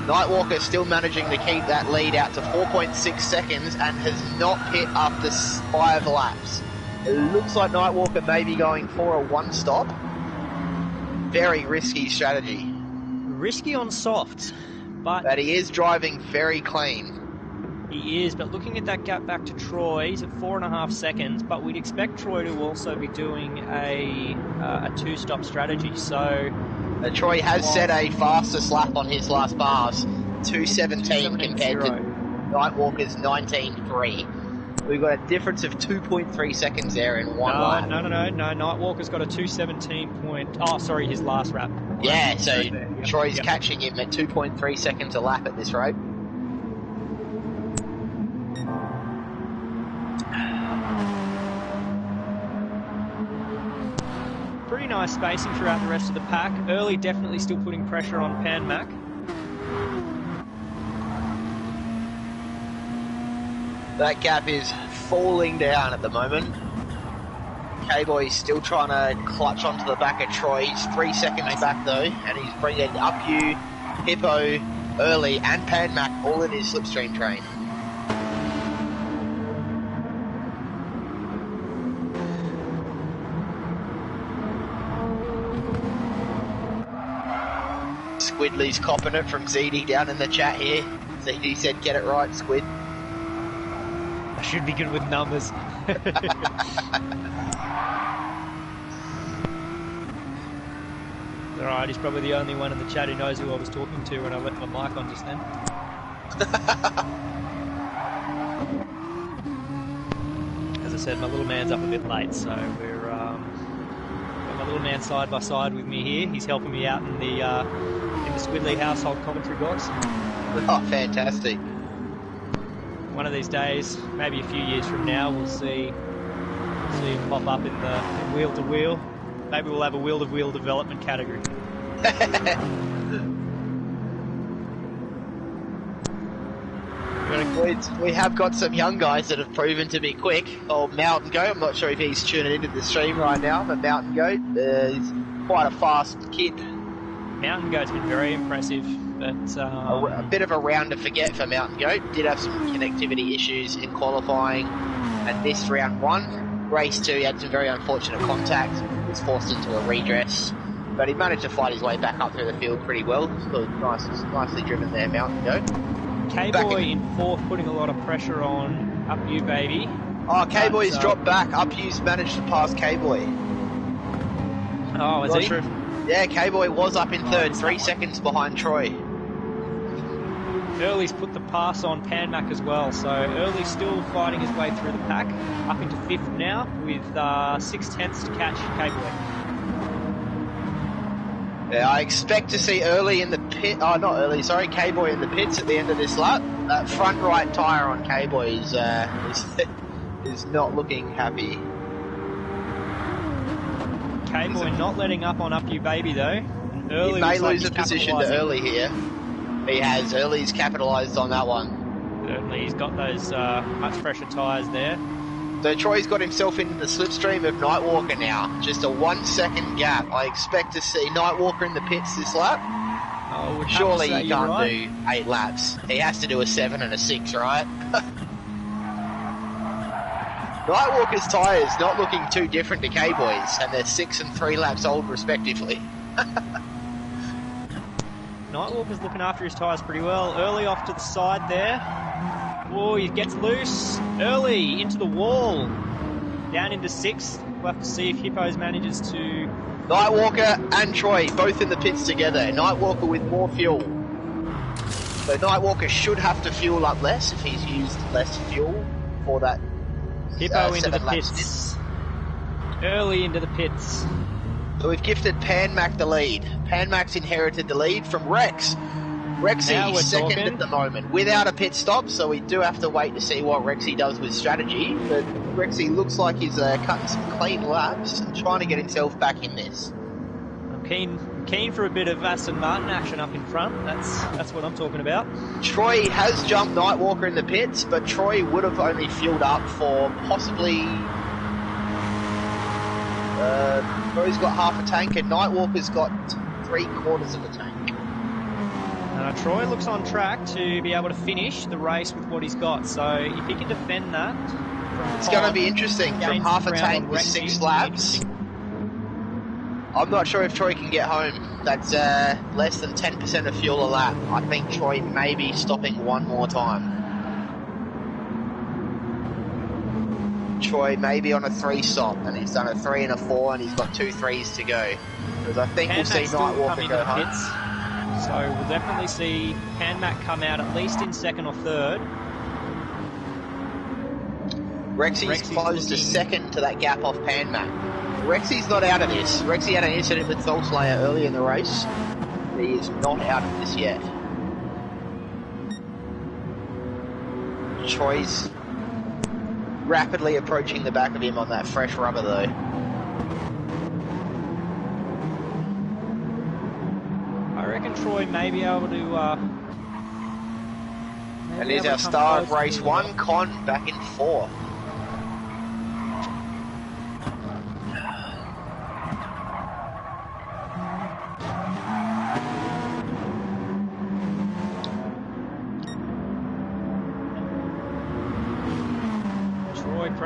Nightwalker still managing to keep that lead out to 4.6 seconds and has not hit after 5 laps. It looks like Nightwalker may be going for a 1-stop. Very risky strategy. Risky on softs, but he is driving very clean. He is, but looking at that gap back to Troy, he's at 4.5 seconds, but we'd expect Troy to also be doing a 2-stop strategy, so... Troy has set a fastest lap on his last pass, 2:17 compared to Nightwalker's 19.3. We've got a difference of 2.3 seconds there in one lap. No, Nightwalker's got a 2:17 Oh, sorry, his last lap. Yeah, so Troy's catching him at 2.3 seconds a lap at this rate. Pretty nice spacing throughout the rest of the pack. Early definitely still putting pressure on Pan-Mac. That gap is falling down at the moment. K-Boy is still trying to clutch onto the back of Troy. He's 3 seconds back though, and he's bringing Upview, Hippo, Early and Pan-Mac all in his slipstream train. Squidley's copping it from ZD down in the chat here. ZD said, get it right, Squid. I should be good with numbers. Alright, he's probably the only one in the chat who knows who I was talking to when I left my mic on just then. As I said, my little man's up a bit late, so we're got my little man side by side with me here. He's helping me out in the Squidley household commentary box. Oh, fantastic. One of these days, maybe a few years from now, we'll see him pop up in wheel to wheel. Maybe we'll have a wheel to wheel development category. We have got some young guys that have proven to be quick. Old Mountain Goat, I'm not sure if he's tuning into the stream right now, but Mountain Goat is quite a fast kid. Mountain Goat's been very impressive, but... a bit of a round to forget for Mountain Goat. Did have some connectivity issues in qualifying and missed round 1. Race 2, he had some very unfortunate contact, was forced into a redress, but he managed to fight his way back up through the field pretty well. So nicely driven there, Mountain Goat. K-Boy in 4th, putting a lot of pressure on Up You Baby. Oh, K-Boy's dropped back. Up You's managed to pass K-Boy. Oh, is he? Sure. Yeah, K-Boy was up in 3rd, 3 seconds behind Troy. Early's put the pass on Pan-Mac as well, so Early's still fighting his way through the pack, up into 5th now, with 6/10 to catch K-Boy. Yeah, I expect to see Early in the pit, K-Boy in the pits at the end of this lap. That front right tyre on K-Boy is is not looking happy. K-Boy not letting up on Up You Baby though. Early He may looks like lose he's a position to capitalising. early here. He has. Early's capitalised on that one. Certainly, he's got those much fresher tyres there. So Troy's got himself into the slipstream of Nightwalker now. Just a 1 second gap. I expect to see Nightwalker in the pits this lap. Oh, we'd have to Surely say he you're can't right. do 8 laps. He has to do a 7 and a 6, right? Nightwalker's tyres not looking too different to K-Boy's, and they're 6 and 3 laps old respectively. Nightwalker's looking after his tyres pretty well. Early off to the side there. Oh, he gets loose. Early into the wall. Down into 6th. We'll have to see if Hippos manages to... Nightwalker and Troy both in the pits together. Nightwalker with more fuel. So Nightwalker should have to fuel up less if he's used less fuel for that Hippo into the 7 lap pits. stint. Early into the pits. So we've gifted Panmac the lead. Panmac's inherited the lead from Rex. Now Rexy we're second talking. at the moment without a pit stop, so we do have to wait to see what Rexy does with strategy. But Rexy looks like he's cutting some clean laps and trying to get himself back in this. I'm keen for a bit of Aston Martin action up in front. That's what I'm talking about. Troy has jumped Nightwalker in the pits, but Troy would have only fueled up for possibly... Troy's got half a tank and Nightwalker's got 3/4 of a tank. Troy looks on track to be able to finish the race with what he's got. So if he can defend that... It's going to be interesting. From half a tank with 6 laps... I'm not sure if Troy can get home. That's less than 10% of fuel a lap. I think Troy may be stopping one more time. Troy may be on a 3 stop, and he's done a 3 and a 4, and he's got 2 3s to go. Because I think we'll see Nightwalker go home. So we'll definitely see Panmac come out at least in 2nd or 3rd. Rexy's close to 2nd to that gap off Panmac. Rexy's not out of this. Rexy had an incident with Solslayer early in the race. He is not out of this yet. Troy's rapidly approaching the back of him on that fresh rubber though. I reckon Troy may be able to... And here's our star of race 1, Con, back in 4th.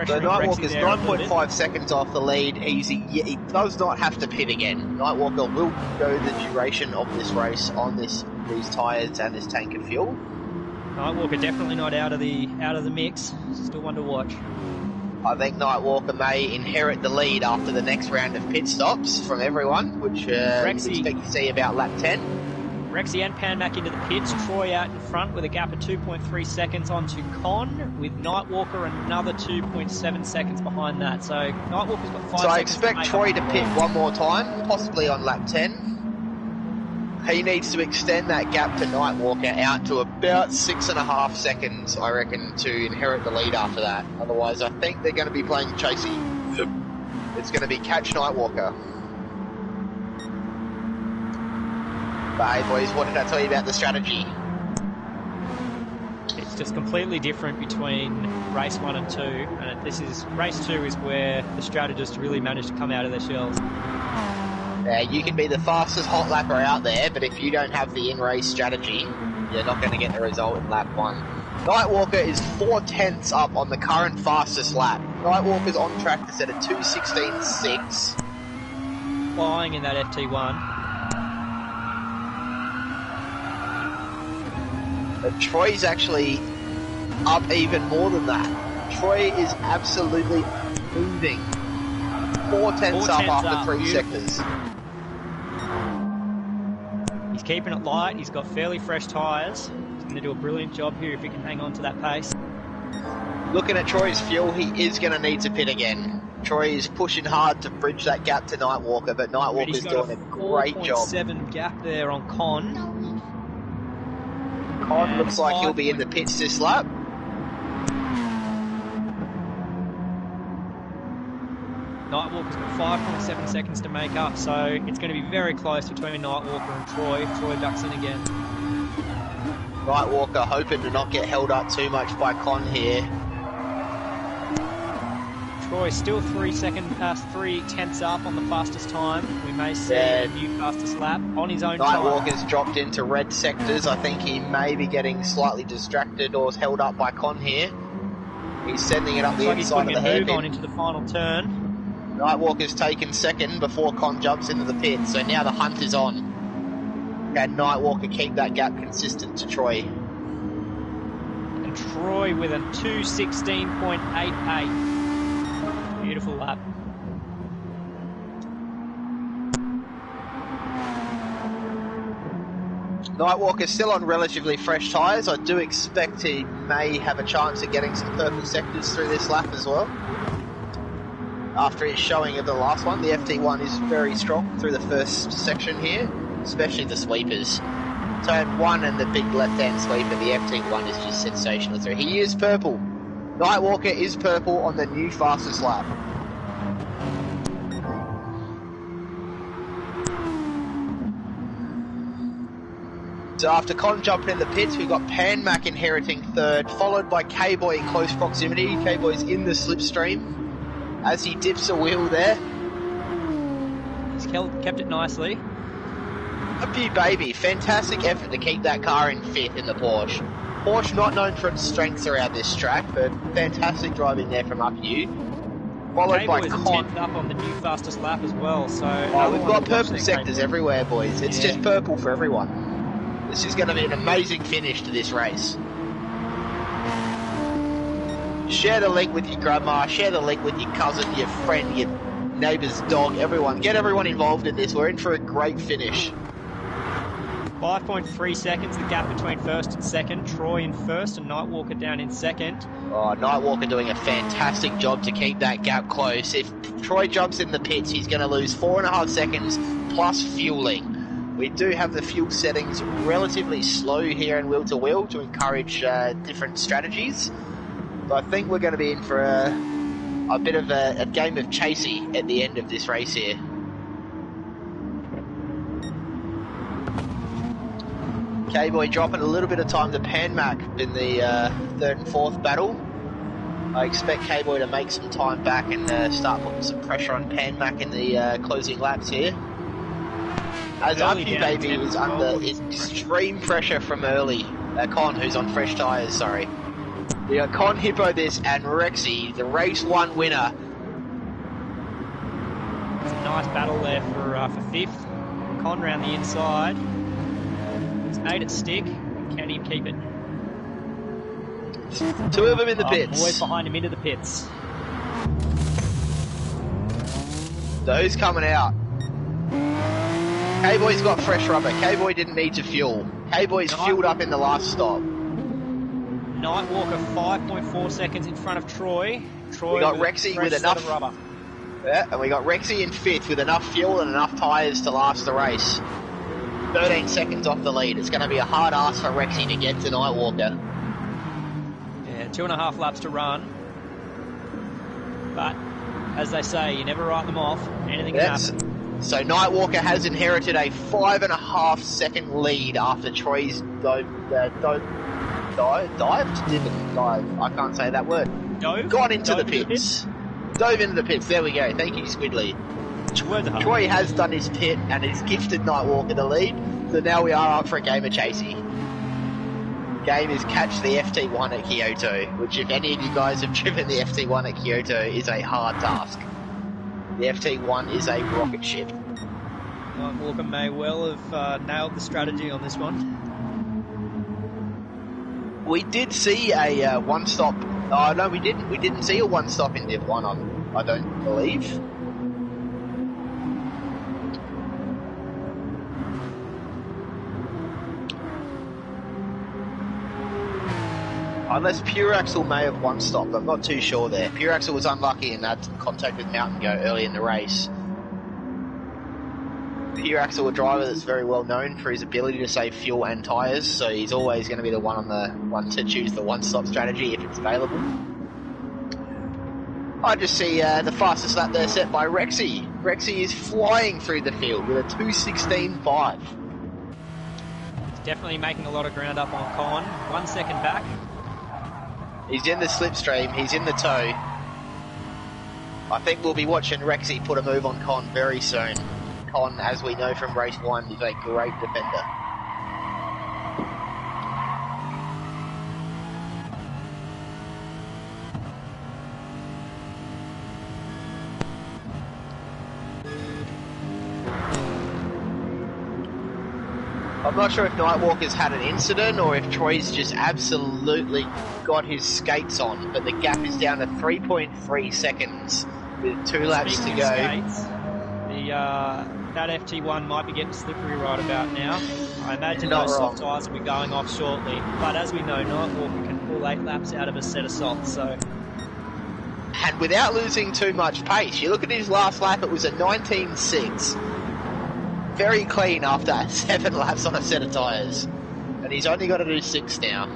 So Nightwalker's 9.5 seconds off the lead, easy. He does not have to pit again. Nightwalker will go the duration of this race on these tyres and this tank of fuel. Nightwalker definitely not out of the mix. Still one to watch. I think Nightwalker may inherit the lead after the next round of pit stops from everyone, which we expect to see about lap 10. Rexy and Panmac into the pits. Troy out in front with a gap of 2.3 seconds onto Con, with Nightwalker another 2.7 seconds behind that. So Nightwalker's got 5 seconds. So I expect Troy to pit one more time, possibly on lap 10. He needs to extend that gap to Nightwalker out to about 6.5 seconds, I reckon, to inherit the lead after that. Otherwise, I think they're going to be playing chasey. It's going to be catch Nightwalker. But hey boys, what did I tell you about the strategy? It's just completely different between race 1 and 2, and race 2 is where the strategists really manage to come out of their shells. You can be the fastest hot lapper out there, but if you don't have the in-race strategy, you're not going to get the result in lap 1. Nightwalker is 4/10 up on the current fastest lap. Nightwalker's on track to set a 2:16.6. Flying in that FT1. But Troy's actually up even more than that. Troy is absolutely moving. 4/10 up after 3 sectors. He's keeping it light. He's got fairly fresh tyres. He's going to do a brilliant job here if he can hang on to that pace. Looking at Troy's fuel, he is going to need to pit again. Troy is pushing hard to bridge that gap to Nightwalker, but Nightwalker's doing a great job. 4.7 gap there on Con. Con looks like he'll be in the pits this lap. Nightwalker's got 5.7 seconds to make up, so it's going to be very close between Nightwalker and Troy. Troy ducks in again. Nightwalker hoping to not get held up too much by Con here. Troy still 3 tenths up on the fastest time. We may see a new fastest lap on his own time. Nightwalker's dropped into red sectors. I think he may be getting slightly distracted or held up by Con here. He's sending it up the inside of the hairpin. Move on into the final turn. Nightwalker's taken second before Con jumps into the pit, so now the hunt is on. Can Nightwalker keep that gap consistent to Troy? And Troy with a 2:16.88. Beautiful lap. Nightwalker's still on relatively fresh tyres. I do expect he may have a chance of getting some purple sectors through this lap as well. After his showing of the last one, the FT1 is very strong through the first section here, especially the sweepers. Turn 1 and the big left-hand sweeper, the FT1 is just sensational through. He is purple. Nightwalker is purple on the new fastest lap. So after Con jumping in the pits, we've got Pan Mac inheriting third, followed by K-Boy in close proximity. K-Boy's in the slipstream as he dips a wheel there. He's kept it nicely. Up you, baby. Fantastic effort to keep that car in fifth in the Porsche. Porsche not known for its strengths around this track, but fantastic driving there from Up you. Followed by Con. 10th up on the new fastest lap as well. So we've got purple sectors everywhere, boys. It's just purple for everyone. This is going to be an amazing finish to this race. Share the link with your grandma, share the link with your cousin, your friend, your neighbour's dog, everyone. Get everyone involved in this. We're in for a great finish. 5.3 seconds, the gap between first and second. Troy in first and Nightwalker down in second. Oh, Nightwalker doing a fantastic job to keep that gap close. If Troy jumps in the pits, he's going to lose 4.5 seconds plus fueling. We do have the fuel settings relatively slow here in wheel-to-wheel to encourage different strategies. So I think we're going to be in for a bit of a game of chasey at the end of this race here. K-Boy dropping a little bit of time to Pan Mac in the third and fourth battle. I expect K-Boy to make some time back and start putting some pressure on Pan Mac in the closing laps here. As Up You Baby is under extreme pressure from early. Con, who's on fresh tyres, sorry. We got Con, Hippo this, and Rexy, the race 1 winner. It's a nice battle there for fifth. Con round the inside. He's made it stick. Can he keep it? Two of them in the pits. Boys behind him into the pits. Those coming out. K-Boy's got fresh rubber. K-Boy didn't need to fuel. K-Boy's fueled up in the last stop. Nightwalker 5.4 seconds in front of Troy. We got Rexy with enough rubber. Yeah, and we got Rexy in fifth with enough fuel and enough tyres to last the race. 13 seconds off the lead. It's going to be a hard ask for Rexy to get to Nightwalker. Yeah, 2.5 laps to run. But as they say, you never write them off. Anything can happen. So Nightwalker has inherited a 5.5 second lead after Troy's dived? Didn't dive. I can't say that word. Gone into the pits. Dove into the pits. There we go. Thank you, Squidly. Troy has done his pit and he's gifted Nightwalker the lead. So now we are up for a game of chasey. Game is catch the FT1 at Kyoto, which if any of you guys have driven the FT1 at Kyoto is a hard task. The FT1 is a rocket ship. Walker may well have nailed the strategy on this one. We did see a one-stop... Oh, no, we didn't. We didn't see a one-stop in Div 1, I don't believe. Unless Pure Axle may have one-stopped. I'm not too sure there. Pure Axle was unlucky and had some contact with Mountain Goat early in the race. Pure Axle, a driver that's very well known for his ability to save fuel and tyres, so he's always going to be the one to choose the one-stop strategy if it's available. I just see the fastest lap there set by Rexy. Rexy is flying through the field with a 2:16.5. He's definitely making a lot of ground up on Con. 1 second back. He's in the slipstream, he's in the tow. I think we'll be watching Rexy put a move on Con very soon. Con, as we know from race 1, is a great defender. I'm not sure if Nightwalker's had an incident or if Troy's just absolutely got his skates on, but the gap is down to 3.3 seconds with 2 laps to go. Skates, that FT1 might be getting slippery right about now. I imagine those soft tyres will be going off shortly, but as we know, Nightwalker can pull 8 laps out of a set of softs, so... And without losing too much pace, you look at his last lap, it was a 19.6. Very clean after 7 laps on a set of tyres. And he's only got to do 6 now.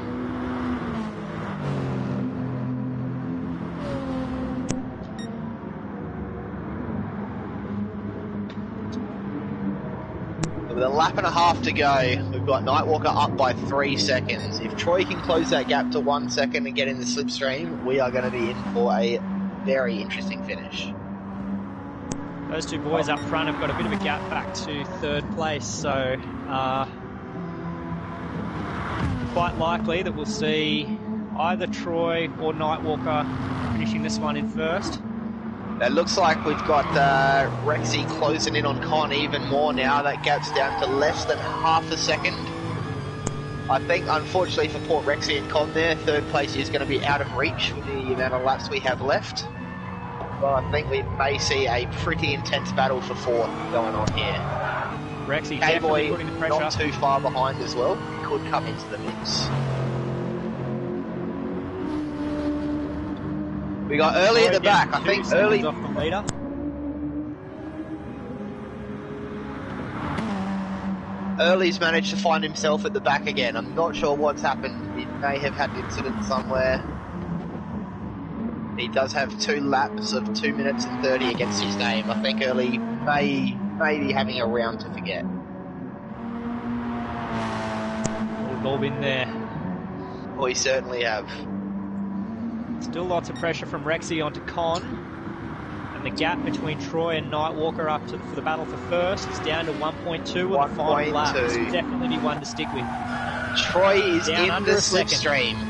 With a lap and a half to go, we've got Nightwalker up by 3 seconds. If Troy can close that gap to 1 second and get in the slipstream, we are going to be in for a very interesting finish. Those 2 boys up front have got a bit of a gap back to 3rd place, so quite likely that we'll see either Troy or Nightwalker finishing this one in 1st. It looks like we've got Rexy closing in on Con even more now. That gap's down to less than half a second. I think, unfortunately for Port Rexy and Con there, 3rd place is going to be out of reach with the amount of laps we have left. Well, I think we may see a pretty intense battle for 4th going on here. Rexy definitely putting the pressure. Not too far behind as well. He could come into the mix. We got early at the back. I think early. Off the leader. Early's managed to find himself at the back again. I'm not sure what's happened. He may have had an incident somewhere. He does have 2 laps of 2 minutes and 30 against his name. I think Early may be having a round to forget. We've all been there. We certainly have. Still lots of pressure from Rexy onto Con. And the gap between Troy and Nightwalker up to for the battle for 1st is down to 1.2 with the final lap. This will definitely be one to stick with. Troy is down in the slipstream.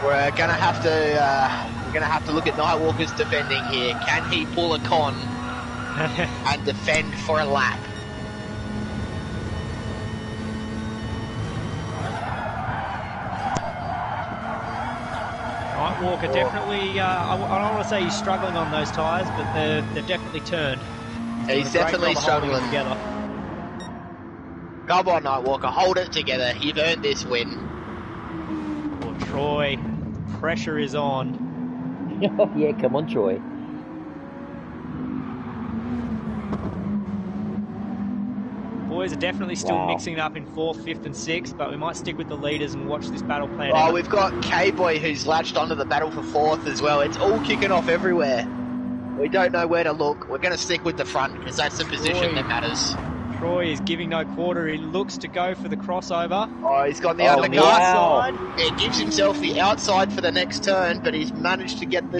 We're gonna have to look at Nightwalker's defending here. Can he pull a Con and defend for a lap? Nightwalker definitely, I don't want to say he's struggling on those tyres, but they've definitely turned. He's definitely struggling. Together. Come on, Nightwalker, hold it together. You've earned this win. Well, Troy, pressure is on. Oh yeah, come on, Troy. Boys are definitely still mixing it up in 4th, 5th and 6th, but we might stick with the leaders and watch this battle plan out. Oh, we've got K-Boy who's latched onto the battle for 4th as well. It's all kicking off everywhere. We don't know where to look. We're going to stick with the front because that's the position that matters. Troy is giving no quarter. He looks to go for the crossover. Oh, he's got the undercut. Wow. He gives himself the outside for the next turn, but he's managed to get the...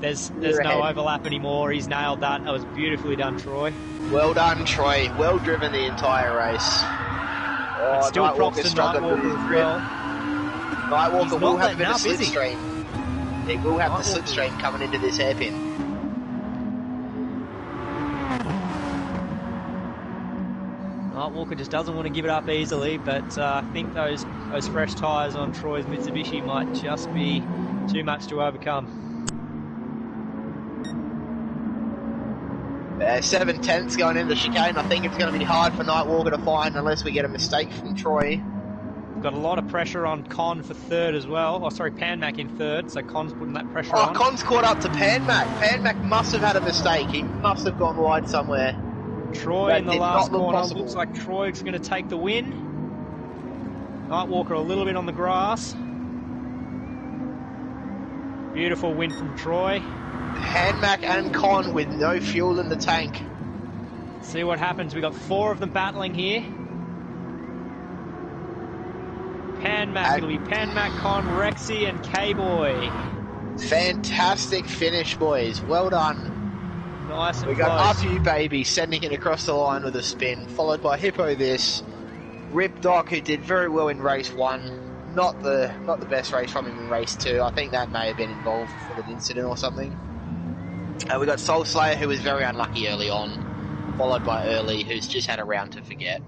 there's no overlap anymore. He's nailed that. That was beautifully done, Troy. Well done, Troy. Well driven the entire race. Oh, still props to Nightwalker as well. Nightwalker will have a bit of slipstream. He will have the slipstream coming into this hairpin. Nightwalker just doesn't want to give it up easily, but I think those fresh tyres on Troy's Mitsubishi might just be too much to overcome. 7/10 going into the chicane. I think it's going to be hard for Nightwalker to find unless we get a mistake from Troy. We've got a lot of pressure on Con for 3rd as well. Oh, sorry, Panmac in 3rd, so Con's putting that pressure on. Oh, Con's caught up to Panmac. Panmac must have had a mistake. He must have gone wide somewhere. Troy in the last corner. Looks like Troy's going to take the win. Nightwalker a little bit on the grass. Beautiful win from Troy. Handmack and Con with no fuel in the tank. See what happens. We got 4 of them battling here. Panmac, it'll be Panmac, Con, Rexy, and K-Boy. Fantastic finish, boys. Well done. Nice and We close. got RPU Baby sending it across the line with a spin, followed by Hippo this. Rip Doc, who did very well in race 1. Not the best race from him in race 2. I think that may have been involved with an incident or something. We got Soul Slayer, who was very unlucky early on, followed by Early, who's just had a round to forget.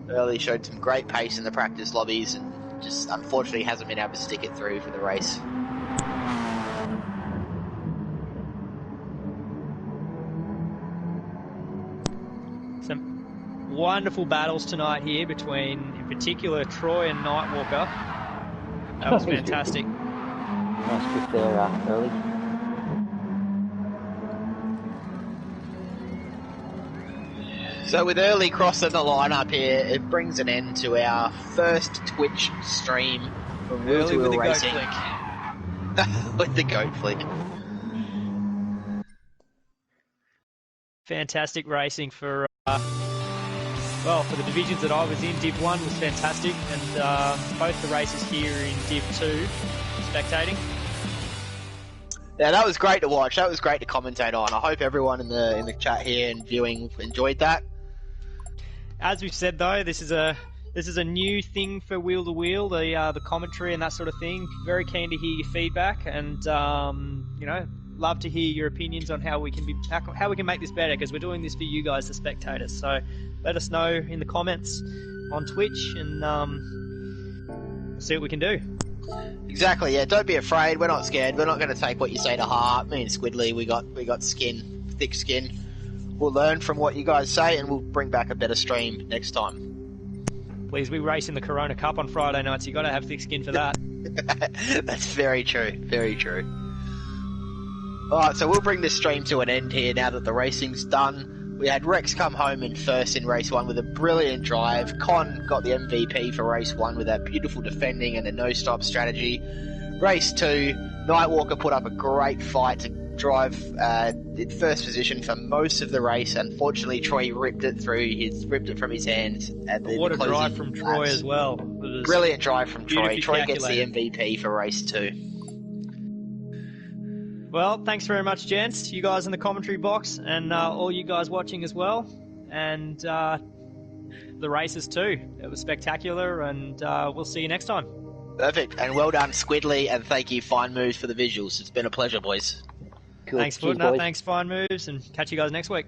Early showed some great pace in the practice lobbies and just unfortunately hasn't been able to stick it through for the race. Some wonderful battles tonight here between, in particular, Troy and Nightwalker. That was fantastic. Nice grip there early. So with Early crossing the line up here, it brings an end to our first Twitch stream from Wheel to Wheel Racing. With the goat flick. Fantastic racing for, well, for the divisions that I was in. Div 1 was fantastic, and both the races here in Div 2, spectating. Yeah, that was great to watch. That was great to commentate on. I hope everyone in the chat here and viewing enjoyed that. As we've said though, this is a new thing for Wheel to Wheel, the commentary and that sort of thing. Very keen to hear your feedback, and you know, love to hear your opinions on how we can make this better, because we're doing this for you guys, the spectators. So let us know in the comments on Twitch, and see what we can do. Exactly. Yeah. Don't be afraid. We're not scared. We're not going to take what you say to heart. Me and Squidly, we got skin, thick skin. We'll learn from what you guys say, and we'll bring back a better stream next time. Please, we race in the Corona Cup on Friday nights. You got to have thick skin for that. That's very true. Very true. Alright, so we'll bring this stream to an end here now that the racing's done. We had Rex come home in first in race 1 with a brilliant drive. Con got the MVP for race 1 with that beautiful defending and a no-stop strategy. Race 2, Nightwalker put up a great fight to drive in first position for most of the race. Unfortunately, Troy ripped it from his hands at the What a closing drive from Troy laps. as well. Brilliant drive from Troy. Troy gets the MVP for race 2. Well, thanks very much, gents. You guys in the commentary box, and all you guys watching as well. And the races too. It was spectacular, and we'll see you next time. Perfect. And well done, Squidly, and thank you, Fine Moves, for the visuals. It's been a pleasure, boys. Cool. Thanks, Cheers, Footnut. boys. Thanks, Fine Moves, and catch you guys next week.